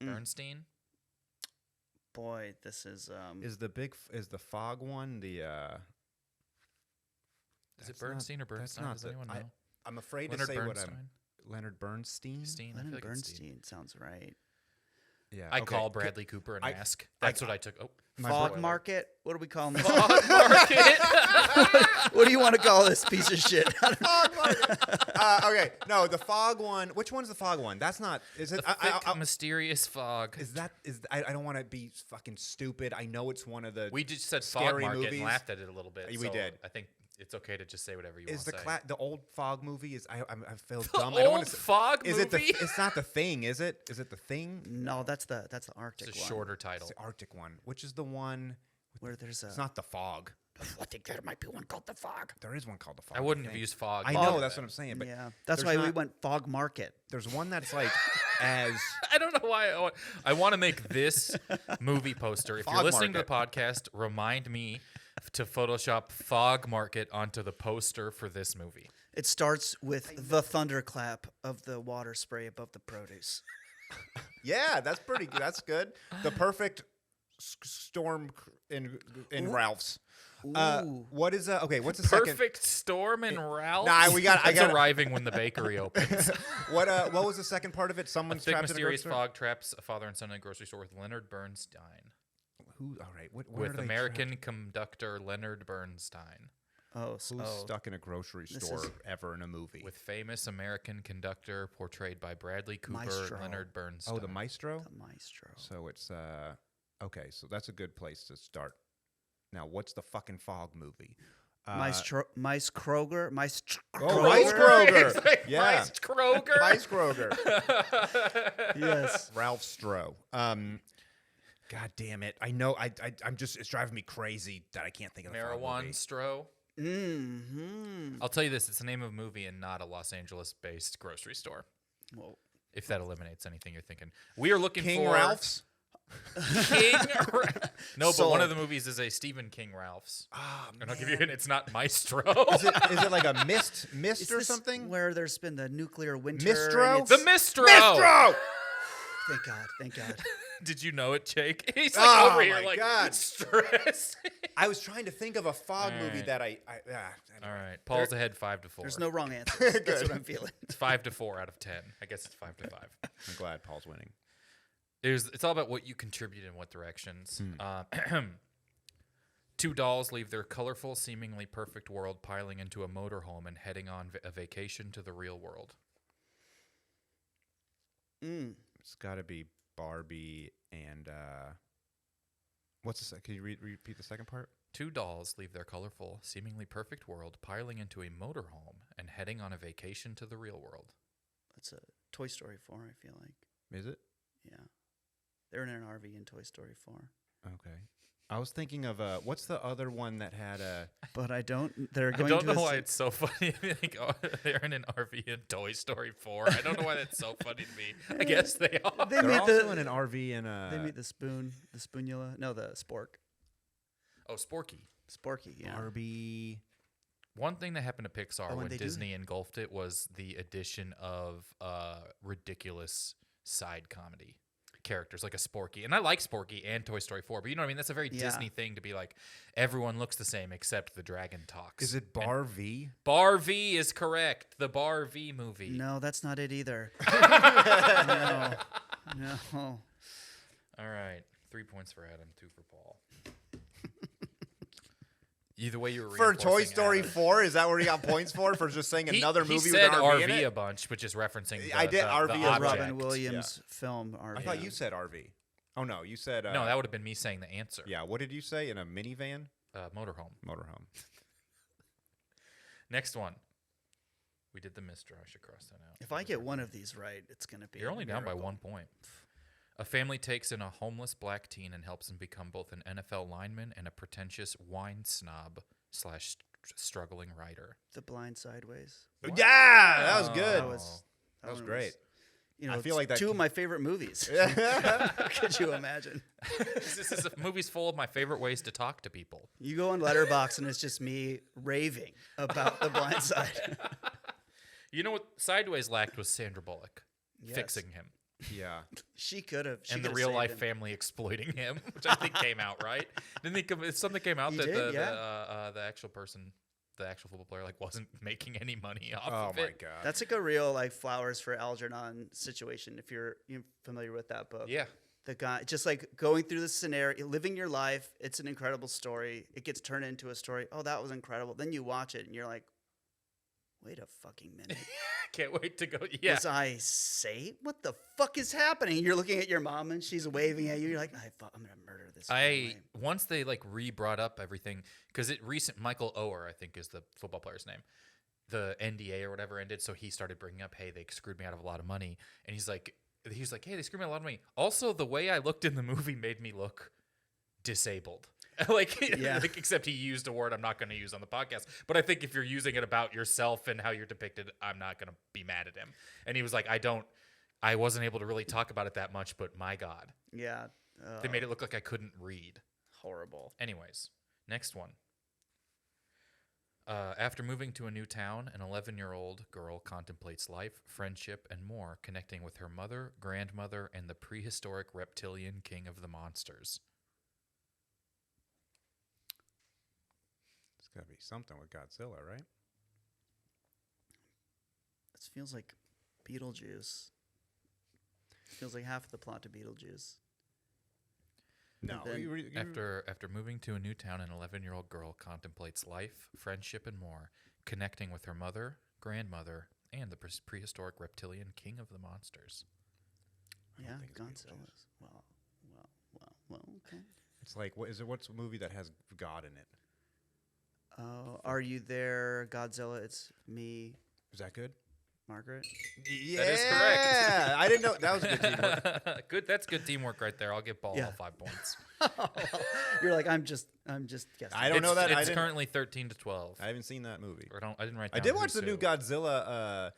Bernstein. Boy, this is Is the fog one the? Is it Bernstein or Bernstein? Does anyone know? I'm afraid Leonard to say Bernstein? Leonard Bernstein. Steen? I feel Leonard like it's Steen. Bernstein sounds right. Yeah, I okay. call Bradley Cooper and ask. That's what I took. Oh, Fog Market? What are we calling this? Fog Market. What do you want to call this piece of shit? Fog Market. Okay, no, the fog one. Which one's the fog one? That's not. Is it? Thick, mysterious fog. I don't want to be fucking stupid. I know it's one of the. We just said Fog scary Market movies. and laughed at it a little bit. We so did. I think it's okay to just say whatever you want Is to the say. the old fog movie? I feel The dumb. I don't old want to. Fog Is movie? it the? It's not the Thing, is it? Is it the Thing? No, that's the Arctic It's a one. shorter It's title. the Arctic one, which is the one. Where there's a. It's not the fog. I think there might be one called the Fog. There is one called the fog. I wouldn't have think. used Fog. I Market know that's then. what I'm saying, but Yeah, that's there's why we not- went Fog Market. there's one that's like as. I don't know why I want to make this movie poster. If you're Fog listening Market. to the podcast, remind me to Photoshop Fog Market onto the poster for this movie. It starts with the thunderclap of the water spray above the produce. Yeah, that's pretty. That's good. The perfect storm in Ralph's. Ooh. What is okay? What's the second? Perfect Storm and Ralph. Nah, I got arriving when the bakery opens. What was the second part of it? Someone's Thick, trapped in a mysterious grocery store? fog traps a father and son in a grocery store with Leonard Bernstein. Who? All right. Where With are they American trapped? conductor Leonard Bernstein. Oh, Who's stuck in a grocery This store is- ever in a movie? With famous American conductor portrayed by Bradley Cooper, Maestro. Leonard Bernstein. oh, the Maestro. the Maestro. So it's okay. So that's a good place to start. Now, what's the fucking fog movie? Mice Kroger. Mice Oh, Mice Kroger. Yeah. Mice Kroger. Mice Kroger. Yes. Ralph Stroh. God damn it! I know. I'm just. It's driving me crazy that I can't think of the fog Marijuana movie. Stro. Mm-hmm. I'll tell you this: it's the name of a movie and not a Los Angeles-based grocery store. Well, If that eliminates anything you're thinking, we are looking King for Ralph's. King. No, but Sold. one of the movies is a Stephen King Ralph's. Ah, And I'll give you a hint: it's not Maestro. Is it like a mist is or this something? where there's been the nuclear winter? Mistro? and the it's- Mistro. Mistro. Thank God. Thank God. Did you know it, Jake? He's like Oh over here, my like God. stress. I was trying to think of a fog All movie right. that All anyway. right, Paul's ahead 5-4. There's no wrong answer. That's Good. what I'm feeling. It's 5-4 out of 10. I guess it's 5-5. I'm glad Paul's winning. It's all about what you contribute in what directions. Two dolls leave their colorful, seemingly perfect world, piling into a motorhome and heading on a vacation to the real world. It's got to be Barbie and what's the second? Can you repeat the second part? Two dolls leave their colorful, seemingly perfect world, piling into a motorhome and heading on a vacation to the real world. That's a Toy Story 4, I feel like. Is it? Yeah. They're in an RV in Toy Story 4. Okay. I was thinking of what's the other one that had a But I don't. They're I going don't to. know why it's so funny. Like, oh, they're in an RV in Toy Story 4. I don't know why that's so funny to me. I guess they are. They They're made also the. in an RV in They meet the spoon, the spoonula. No, the spork. Oh, Sporky. Sporky, yeah. Barbie. One thing that happened to Pixar Oh, and when they do Disney engulfed it was the addition of ridiculous side comedy characters like a Sporky. And I like Sporky and Toy Story 4, but you know what I mean? That's a very Yeah. Disney thing to be like, everyone looks the same except the dragon talks. Is it Bar V? Bar V is correct. The Bar V movie. No, that's not it either. No. No. All right. 3 points for Adam, 2 for Paul. Either way, you were For Toy reinforcing Story Adam. 4, is that what he got points for just saying another movie he with said an RV, in it? a bunch, which is referencing the, I did the, RV the as The well. object. Robin Williams film. RV. I thought you said RV. Oh no, you said No, that would have been me saying the answer. yeah. What did you say? In a minivan? Motorhome. Motorhome. Next one. We did the Mistro. I should cross that out. If I get one of these right, it's going to be. You're a only down by miracle. 1 point. A family takes in a homeless black teen and helps him become both an NFL lineman and a pretentious wine snob / struggling writer. The Blind Sideways. Yeah, that was good. That was was one great. You know, I feel it's like that two of can- my favorite movies. Could you imagine? This is a movie's full of my favorite ways to talk to people. You go on Letterboxd and it's just me raving about The Blind Side. You know what Sideways lacked was Sandra Bullock Yes. fixing him. Yeah. She could have. And the real life family exploiting him, which I think came out, right? Didn't something came out He that did, the actual person, the actual football player, like wasn't making any money off Oh of my it? god. That's like a real like Flowers for Algernon situation. If you're familiar with that book, Yeah. the guy just like going through the scenario, living your life. It's an incredible story. It gets turned into a story. Oh, that was incredible. Then you watch it and you're like, wait a fucking minute. Can't wait to go. Yeah. Was I safe? What the fuck is happening? You're looking at your mom and she's waving at you. You're like, I'm gonna murder this family. Once they like brought up everything, because Michael Oher, I think is the football player's name, the NDA or whatever ended, so he started bringing up, hey, they screwed me out of a lot of money, and he's like, hey, they screwed me out of a lot of money. Also, the way I looked in the movie made me look disabled. like except he used a word I'm not going to use on the podcast, but I think if you're using it about yourself and how you're depicted, I'm not going to be mad at him. And he was like, I wasn't able to really talk about it that much, but my god, Yeah. they made it look like I couldn't read. Horrible. Anyways, next one. After moving to a new town, an 11-year-old girl contemplates life, friendship, and more, connecting with her mother, grandmother, and the prehistoric reptilian king of the monsters. It's got to be something with Godzilla, right? This feels like Beetlejuice. Feels like half of the plot to Beetlejuice. No. And After moving to a new town, an 11-year-old girl contemplates life, friendship, and more, connecting with her mother, grandmother, and the prehistoric reptilian king of the monsters. Yeah, think it's Godzilla's. Well, okay. It's like, what's a movie that has God in it? Are you there, Godzilla? It's me, Is that good? Margaret. Yeah. That is correct. I didn't know. That was a good teamwork. Good. That's good teamwork right there. I'll give Paul Yeah. all 5 points. You're like, I'm just guessing. I don't know that. It's currently 13-12. I haven't seen that movie. I didn't write. I down did watch who's the new who. Godzilla,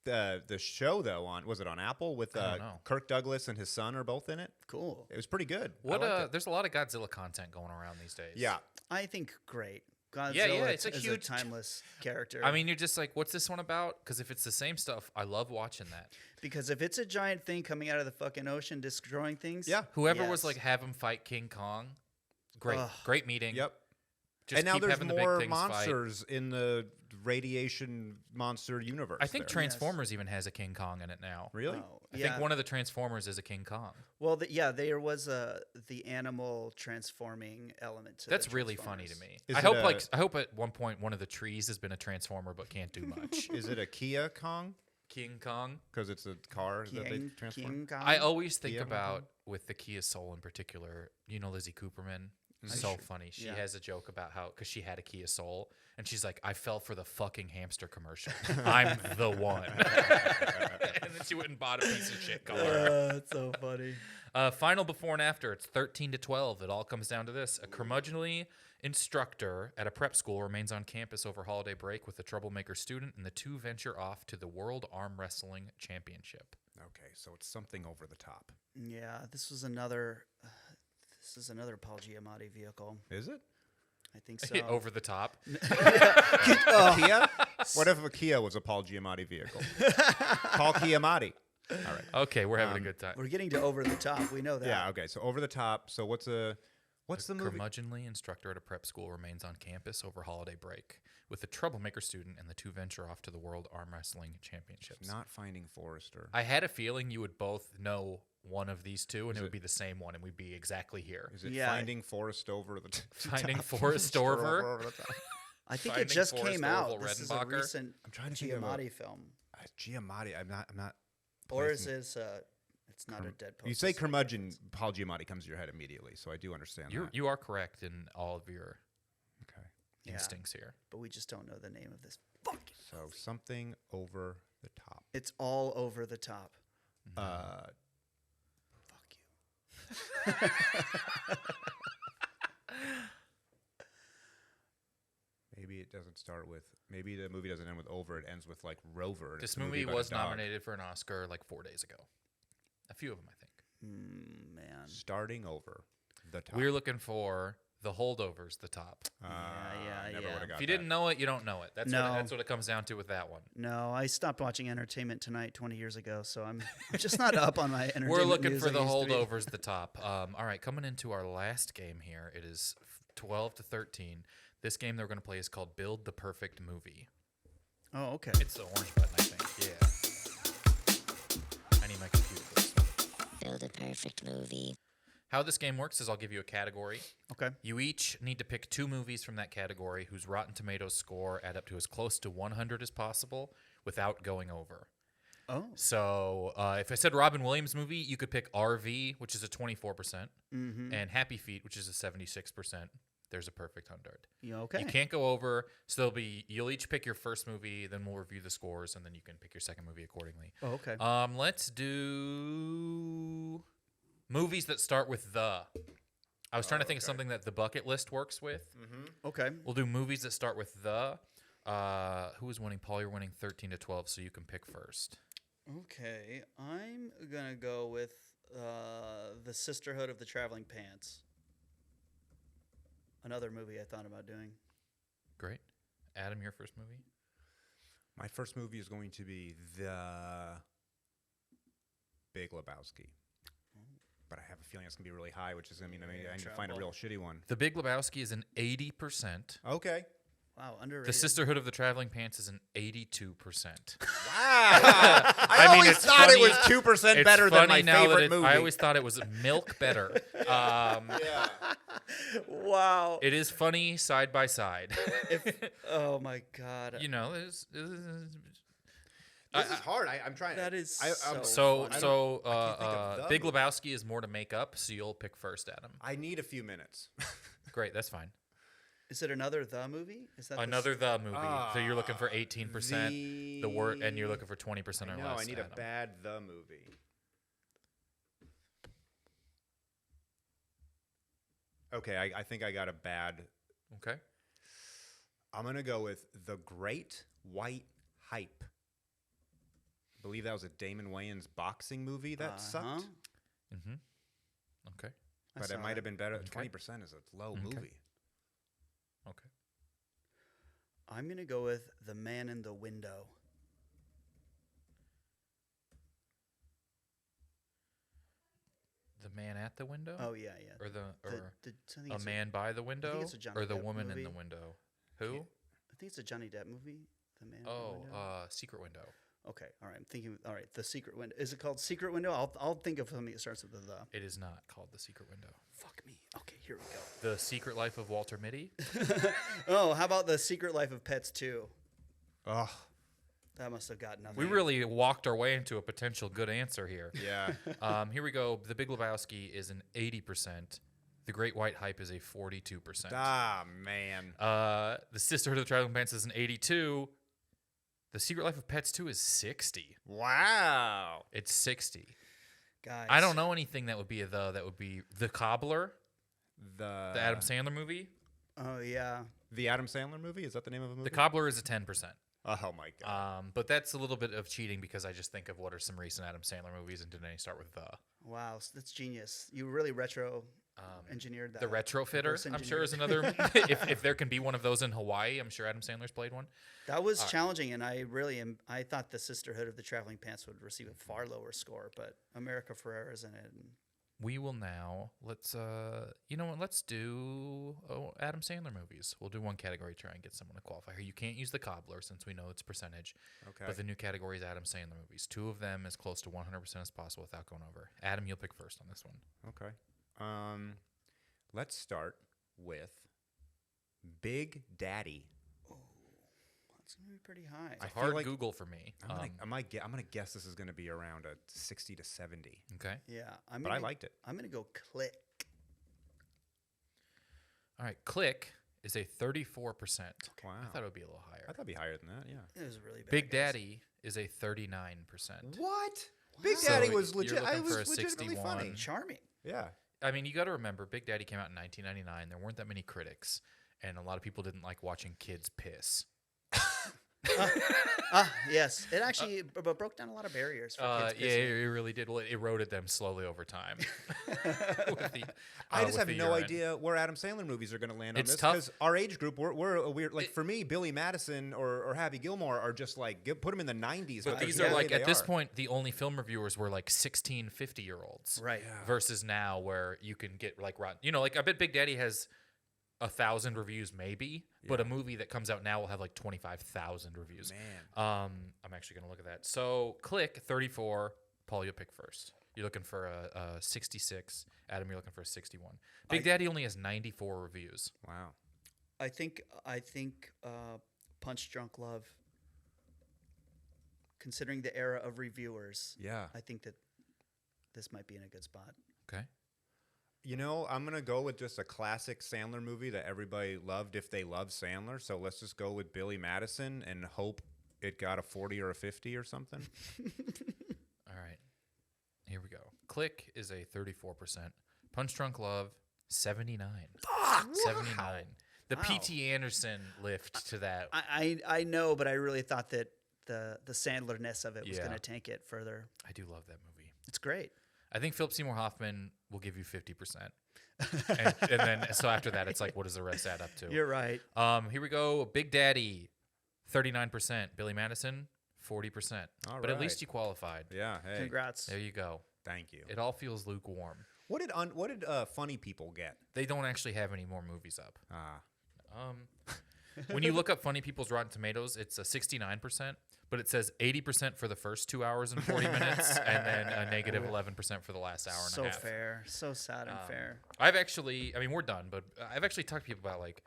the show though. Was it on Apple with I don't know. Kirk Douglas and his son are both in it? Cool. It was pretty good. What? I liked it. There's a lot of Godzilla content going around these days. Yeah. I think great. Godzilla it's a is huge- timeless character. I mean, you're just like, what's this one about? Because if it's the same stuff, I love watching that. because if it's a giant thing coming out of the fucking ocean destroying things, Yeah. Whoever was yes. like, have him fight King Kong. Great, Ugh. great meeting. Yep. Just And now keep there's having the more big things fight. monsters in the radiation monster universe. I think there. Transformers even has a King Kong in it now. Really? Oh, I yeah. think one of the Transformers is a King Kong. Well, there was the animal transforming element to That's the really funny to Transformers. me. Is I hope at one point one of the trees has been a Transformer but can't do much. Is it a Kia Kong? King Kong. Because it's a car that they transform. King Kong. I always think Kia about with the Kia Soul in particular. You know Lizzie Cooperman. So funny. She Yeah. has a joke about how because she had a Kia Soul and she's like, I fell for the fucking hamster commercial. I'm the one. And then she went and bought a piece of shit car. That's so funny. Final before and after. It's 13-12. It all comes down to this: a curmudgeonly instructor at a prep school remains on campus over holiday break with a troublemaker student, and the two venture off to the World Arm Wrestling Championship. Okay, so it's something over the top. Yeah, this is another Paul Giamatti vehicle. Is it? I think so. Over the top. Kia? What if a Kia was a Paul Giamatti vehicle? Paul Giamatti. All right. Okay, we're having a good time. We're getting to over the top. We know that. Yeah. Okay. So over the top. So what's the movie? Curmudgeonly instructor at a prep school remains on campus over holiday break with a troublemaker student, and the two venture off to the World Arm Wrestling Championships. Not Finding Forrester. I had a feeling you would both know one of these two, and Is it would it- be the same one, and we'd be exactly here. Is it Yeah. Finding Forrest over the Finding top? Forrest over? the top. I think Finding it just Forrest came out. Orville This is a Redenbacher. recent I'm trying to think of Giamatti film. Giamatti. I'm not. Or is placing- this it's not a dead post. You say it's- curmudgeon, Paul Giamatti comes to your head immediately, so I do understand that. You are correct in all of your Okay. Yeah. instincts here. But we just don't know the name of this. Fuck. So something over the top. It's all over the top. Uh, Fuck you. maybe it doesn't start with. Maybe the movie doesn't end with over. It ends with like Rover. and This it's a movie movie about a was dog. nominated for an Oscar like 4 days ago. A few of them, I think. Man. Starting over the top. We're looking for The Holdover's the top. Never would have got If you didn't know it, you don't know it. That's No. that's what it comes down to with that one. No, I stopped watching Entertainment Tonight 20 years ago, so I'm just not up on my entertainment We're looking news for I the used to be. Holdovers the top. All right, coming into our last game here. It is 12 to 13. This game they're going to play is called Build the Perfect Movie. Oh, okay. It's the orange button, I think. Yeah. I need my computer for this one. Build a perfect movie. How this game works is I'll give you a category. Okay. You each need to pick 2 movies from that category whose Rotten Tomatoes score add up to as close to 100 as possible without going over. Oh. So if I said Robin Williams movie, you could pick RV, which is a 24%, Mm-hmm. and Happy Feet, which is a 76%. There's a perfect 100. Yeah, okay. You can't go over, so you'll each pick your first movie, then we'll review the scores, and then you can pick your second movie accordingly. Oh, okay. Let's do movies that start with the. I was trying to think of something that the bucket list works with. Okay. We'll do movies that start with the. Who is winning? Paul, you're winning 13 to 12, so you can pick first. Okay. I'm going to go with The Sisterhood of the Traveling Pants. Another movie I thought about doing. Great. Adam, your first movie? My first movie is going to be The Big Lebowski. But I have a feeling it's going to be really high, which is going to mean I need to find a real shitty one. The Big Lebowski is an 80%. Okay. Wow, underrated. The Sisterhood of the Traveling Pants is an 82%. Wow. I mean, always it's thought funny- it was 2% better than my favorite movie. I always thought it was milk better. Yeah. Wow. It is funny side by side. Oh, my God. You know, This is hard. I'm trying. That is I'm- so so funny. I can't think of the Big movie. Lebowski is more to make up, so you'll pick first, Adam. I need a few minutes. Great, that's fine. Is it another The movie? Is that Another the movie. So you're looking for 18%. The word, and you're looking for 20% or No, less. I need Adam. a bad The movie. Okay, I think I got a bad. Okay. I'm gonna go with The Great White Hype. I believe that was a Damon Wayans boxing movie that sucked, Mm-hmm. Okay. but it might have been better. 20% is a low movie. Okay. I'm going to go with The Man in the Window. The Man at the Window? Oh, yeah. Or I think a it's Man by the Window? it's a Johnny Or The Depp Woman in movie. the Window? Who? I think it's a Johnny Depp movie. The Man in the Oh, Window. Secret Window. Okay, all right. I'm thinking. All right, The Secret Window. Is it called Secret Window? I'll think of something that starts with the. It is not called The Secret Window. Fuck me. Okay, here we go. The Secret Life of Walter Mitty? Oh, how about The Secret Life of Pets 2? Ugh. That must have got nothing. We really walked our way into a potential good answer here. Yeah. Here we go. The Big Lebowski is an 80%. The Great White Hype is a 42%. Ah, man. The Sisterhood of the Traveling Pants is an 82. The Secret Life of Pets 2 is 60. Wow. It's 60. Guys. I don't know anything that would be that would be The Cobbler, The the Adam Sandler movie. Oh yeah. The Adam Sandler movie? Is that the name of a movie? The Cobbler is a 10%. Oh my god. But that's a little bit of cheating because I just think of what are some recent Adam Sandler movies and didn't any start with the. Wow, that's genius. You really retro engineered that. The Retrofitter, reverse I'm sure, is engineered. another. if there can be one of those in Hawaii, I'm sure Adam Sandler's played one. That was challenging, and I really am. I thought The Sisterhood of the Traveling Pants would receive a far lower score, but America Ferrera's in it. And We will now let's do Adam Sandler movies. We'll do one category, try and get someone to qualify here. You can't use The Cobbler since we know it's percentage. Okay. But the new category is Adam Sandler movies. 2 of them as close to 100% as possible without going over. Adam, you'll pick first on this one. Okay. Let's start with Big Daddy. that's gonna be pretty high. It's a feel hard like- Google for me. I'm gonna guess this is gonna be around a 60 to 70. Okay. Yeah, But I liked it. I'm gonna go Click. All right. Click is a 34%. Wow. I thought it would be a little higher. I thought it'd be higher than that. Yeah. It was really bad. Big guys. Daddy is a 39%. What? Big So Daddy was you're legit. I looking was for a legitimately 61. funny. Charming. Yeah. I mean, you got to remember, Big Daddy came out in 1999. There weren't that many critics, and a lot of people didn't like watching kids piss. Yes, it actually broke down a lot of barriers. For kids Yeah, kissing. it really did. Well, it eroded them slowly over time. I just have the no urine. idea where Adam Sandler movies are going to land on It's this tough. because our age group, we're a weird. Like for me, Billy Madison or Happy Gilmore are just like put them in the '90s. But these are like at this point, the only film reviewers were like 16, 50-year-olds, Right. Versus now where you can get like rotten. Like I bet Big Daddy has 1,000 reviews maybe, but a movie that comes out now will have like 25,000 reviews. Man. I'm actually gonna look at that. So Click 34. Paul, you'll pick first. You're looking for a 66. Adam, you're looking for a 61. Big Daddy only has 94 reviews. Wow. I think Punch Drunk Love. Considering the era of reviewers, Yeah. I think that this might be in a good spot. Okay. You know, I'm going to go with just a classic Sandler movie that everybody loved if they love Sandler. So let's just go with Billy Madison and hope it got a 40 or a 50 or something. All right. Here we go. Click is a 34%. Punch Drunk Love, 79. Fuck! 79. The Wow. P.T. Anderson lift to that. I know, but I really thought that the Sandler-ness of it was Yeah. going to tank it further. I do love that movie. It's great. I think Philip Seymour Hoffman will give you 50%. and then, so after that, it's like, what does the rest add up to? You're right. Here we go. Big Daddy, 39%. Billy Madison, 40%. All But at right. least you qualified. Yeah. Hey. Congrats. There you go. Thank you. It all feels lukewarm. What did Funny People get? They don't actually have any more movies up. Ah. When you look up Funny People's Rotten Tomatoes, it's a 69%, but it says 80% for the first 2 hours and 40 minutes, and then a negative 11% for the last hour and So a half. fair. So sad and fair. I've actually, I mean, we're done, but I've actually talked to people about like,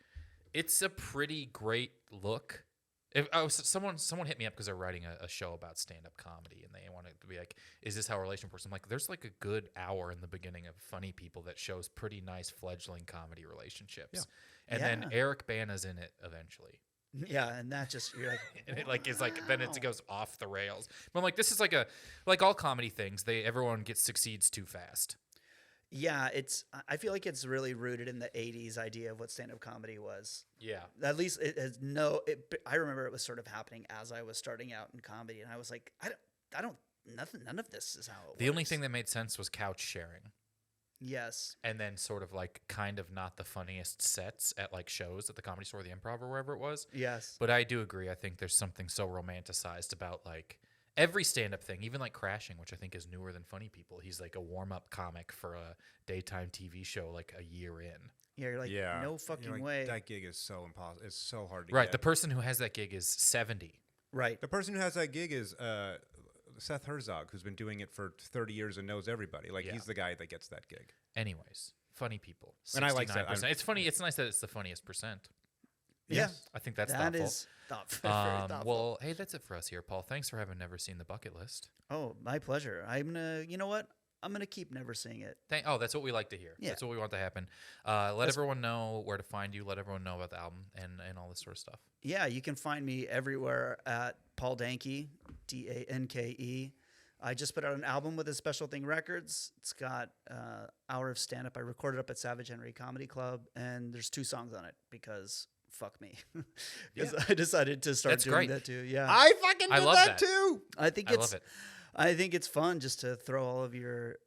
it's a pretty great look. If someone hit me up because they're writing a show about stand-up comedy, and they wanted to be like, "Is this how a relation works?" I'm like, "There's like a good hour in the beginning of Funny People that shows pretty nice fledgling comedy relationships." And then Yeah. Eric Bana's in it eventually. Yeah, and that just you're like, And it like is like then it wow. goes off the rails. But I'm like, this is like all comedy things. Everyone succeeds too fast. Yeah, I feel like it's really rooted in the '80s idea of what stand-up comedy was. Yeah. At least it has I remember it was sort of happening as I was starting out in comedy, and I was like, none of this is how it works. The only thing that made sense was couch sharing. Yes. And then sort of like kind of not the funniest sets at like shows at the Comedy Store or the Improv or wherever it was. Yes. But I do agree. I think there's something so romanticized about like every stand-up thing, even like Crashing, which I think is newer than Funny People. He's like a warm-up comic for a daytime TV show like a year in. Yeah, you're like, Yeah. no fucking You're like, way. That gig is so impossible. It's so hard to Right. get. The person who has that gig is 70. Right. The person who has that gig is Seth Herzog, who's been doing it for 30 years and knows everybody. Like, Yeah. he's the guy that gets that gig. Anyways, Funny People. 69%. And I like that. It's funny. It's nice that it's the funniest percent. Yeah. I think that's That thoughtful. is thoughtful. Very thoughtful. Well, hey, that's it for us here, Paul. Thanks for having never seen the bucket list. Oh, my pleasure. You know what? I'm going to keep never seeing it. That's what we like to hear. Yeah. That's what we want to happen. Let everyone know where to find you. Let everyone know about the album and all this sort of stuff. Yeah, you can find me everywhere at Paul Danke, Danke. I just put out an album with a Special Thing Records. It's got hour of stand-up. I recorded up at Savage Henry Comedy Club, and there's 2 songs on it because fuck me. Because I decided to start That's doing great. that too. Yeah. I fucking I did love that that. too. I think I love it. I think it's fun just to throw all of your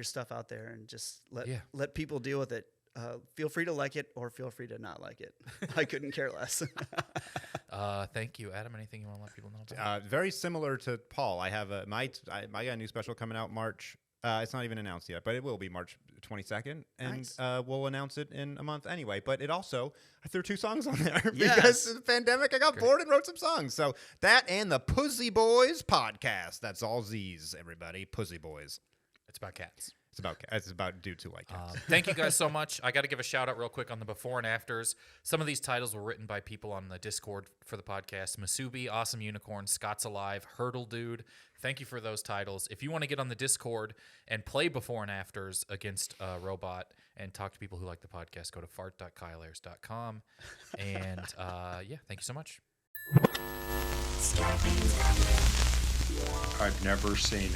stuff out there and just let people deal with it. Feel free to like it or feel free to not like it. I couldn't care less. Thank you, Adam. Anything you want to let people know about? Very similar to Paul. I have I got a new special coming out March. It's not even announced yet, but it will be March 22nd, and Nice. we'll announce it in a month anyway. But it also, I threw 2 songs on there Yes. because of the pandemic. I got bored and wrote some songs. So that and the Pussy Boys podcast. That's all Z's, everybody. Pussy Boys. It's about cats. It's about dudes who like cats. Thank you guys so much. I got to give a shout out real quick on the before and afters. Some of these titles were written by people on the Discord for the podcast. Masubi, Awesome Unicorn, Scott's Alive, Hurdle Dude. Thank you for those titles. If you want to get on the Discord and play before and afters against Robot and talk to people who like the podcast, go to fart.kyleairs.com. And thank you so much. I've never seen it.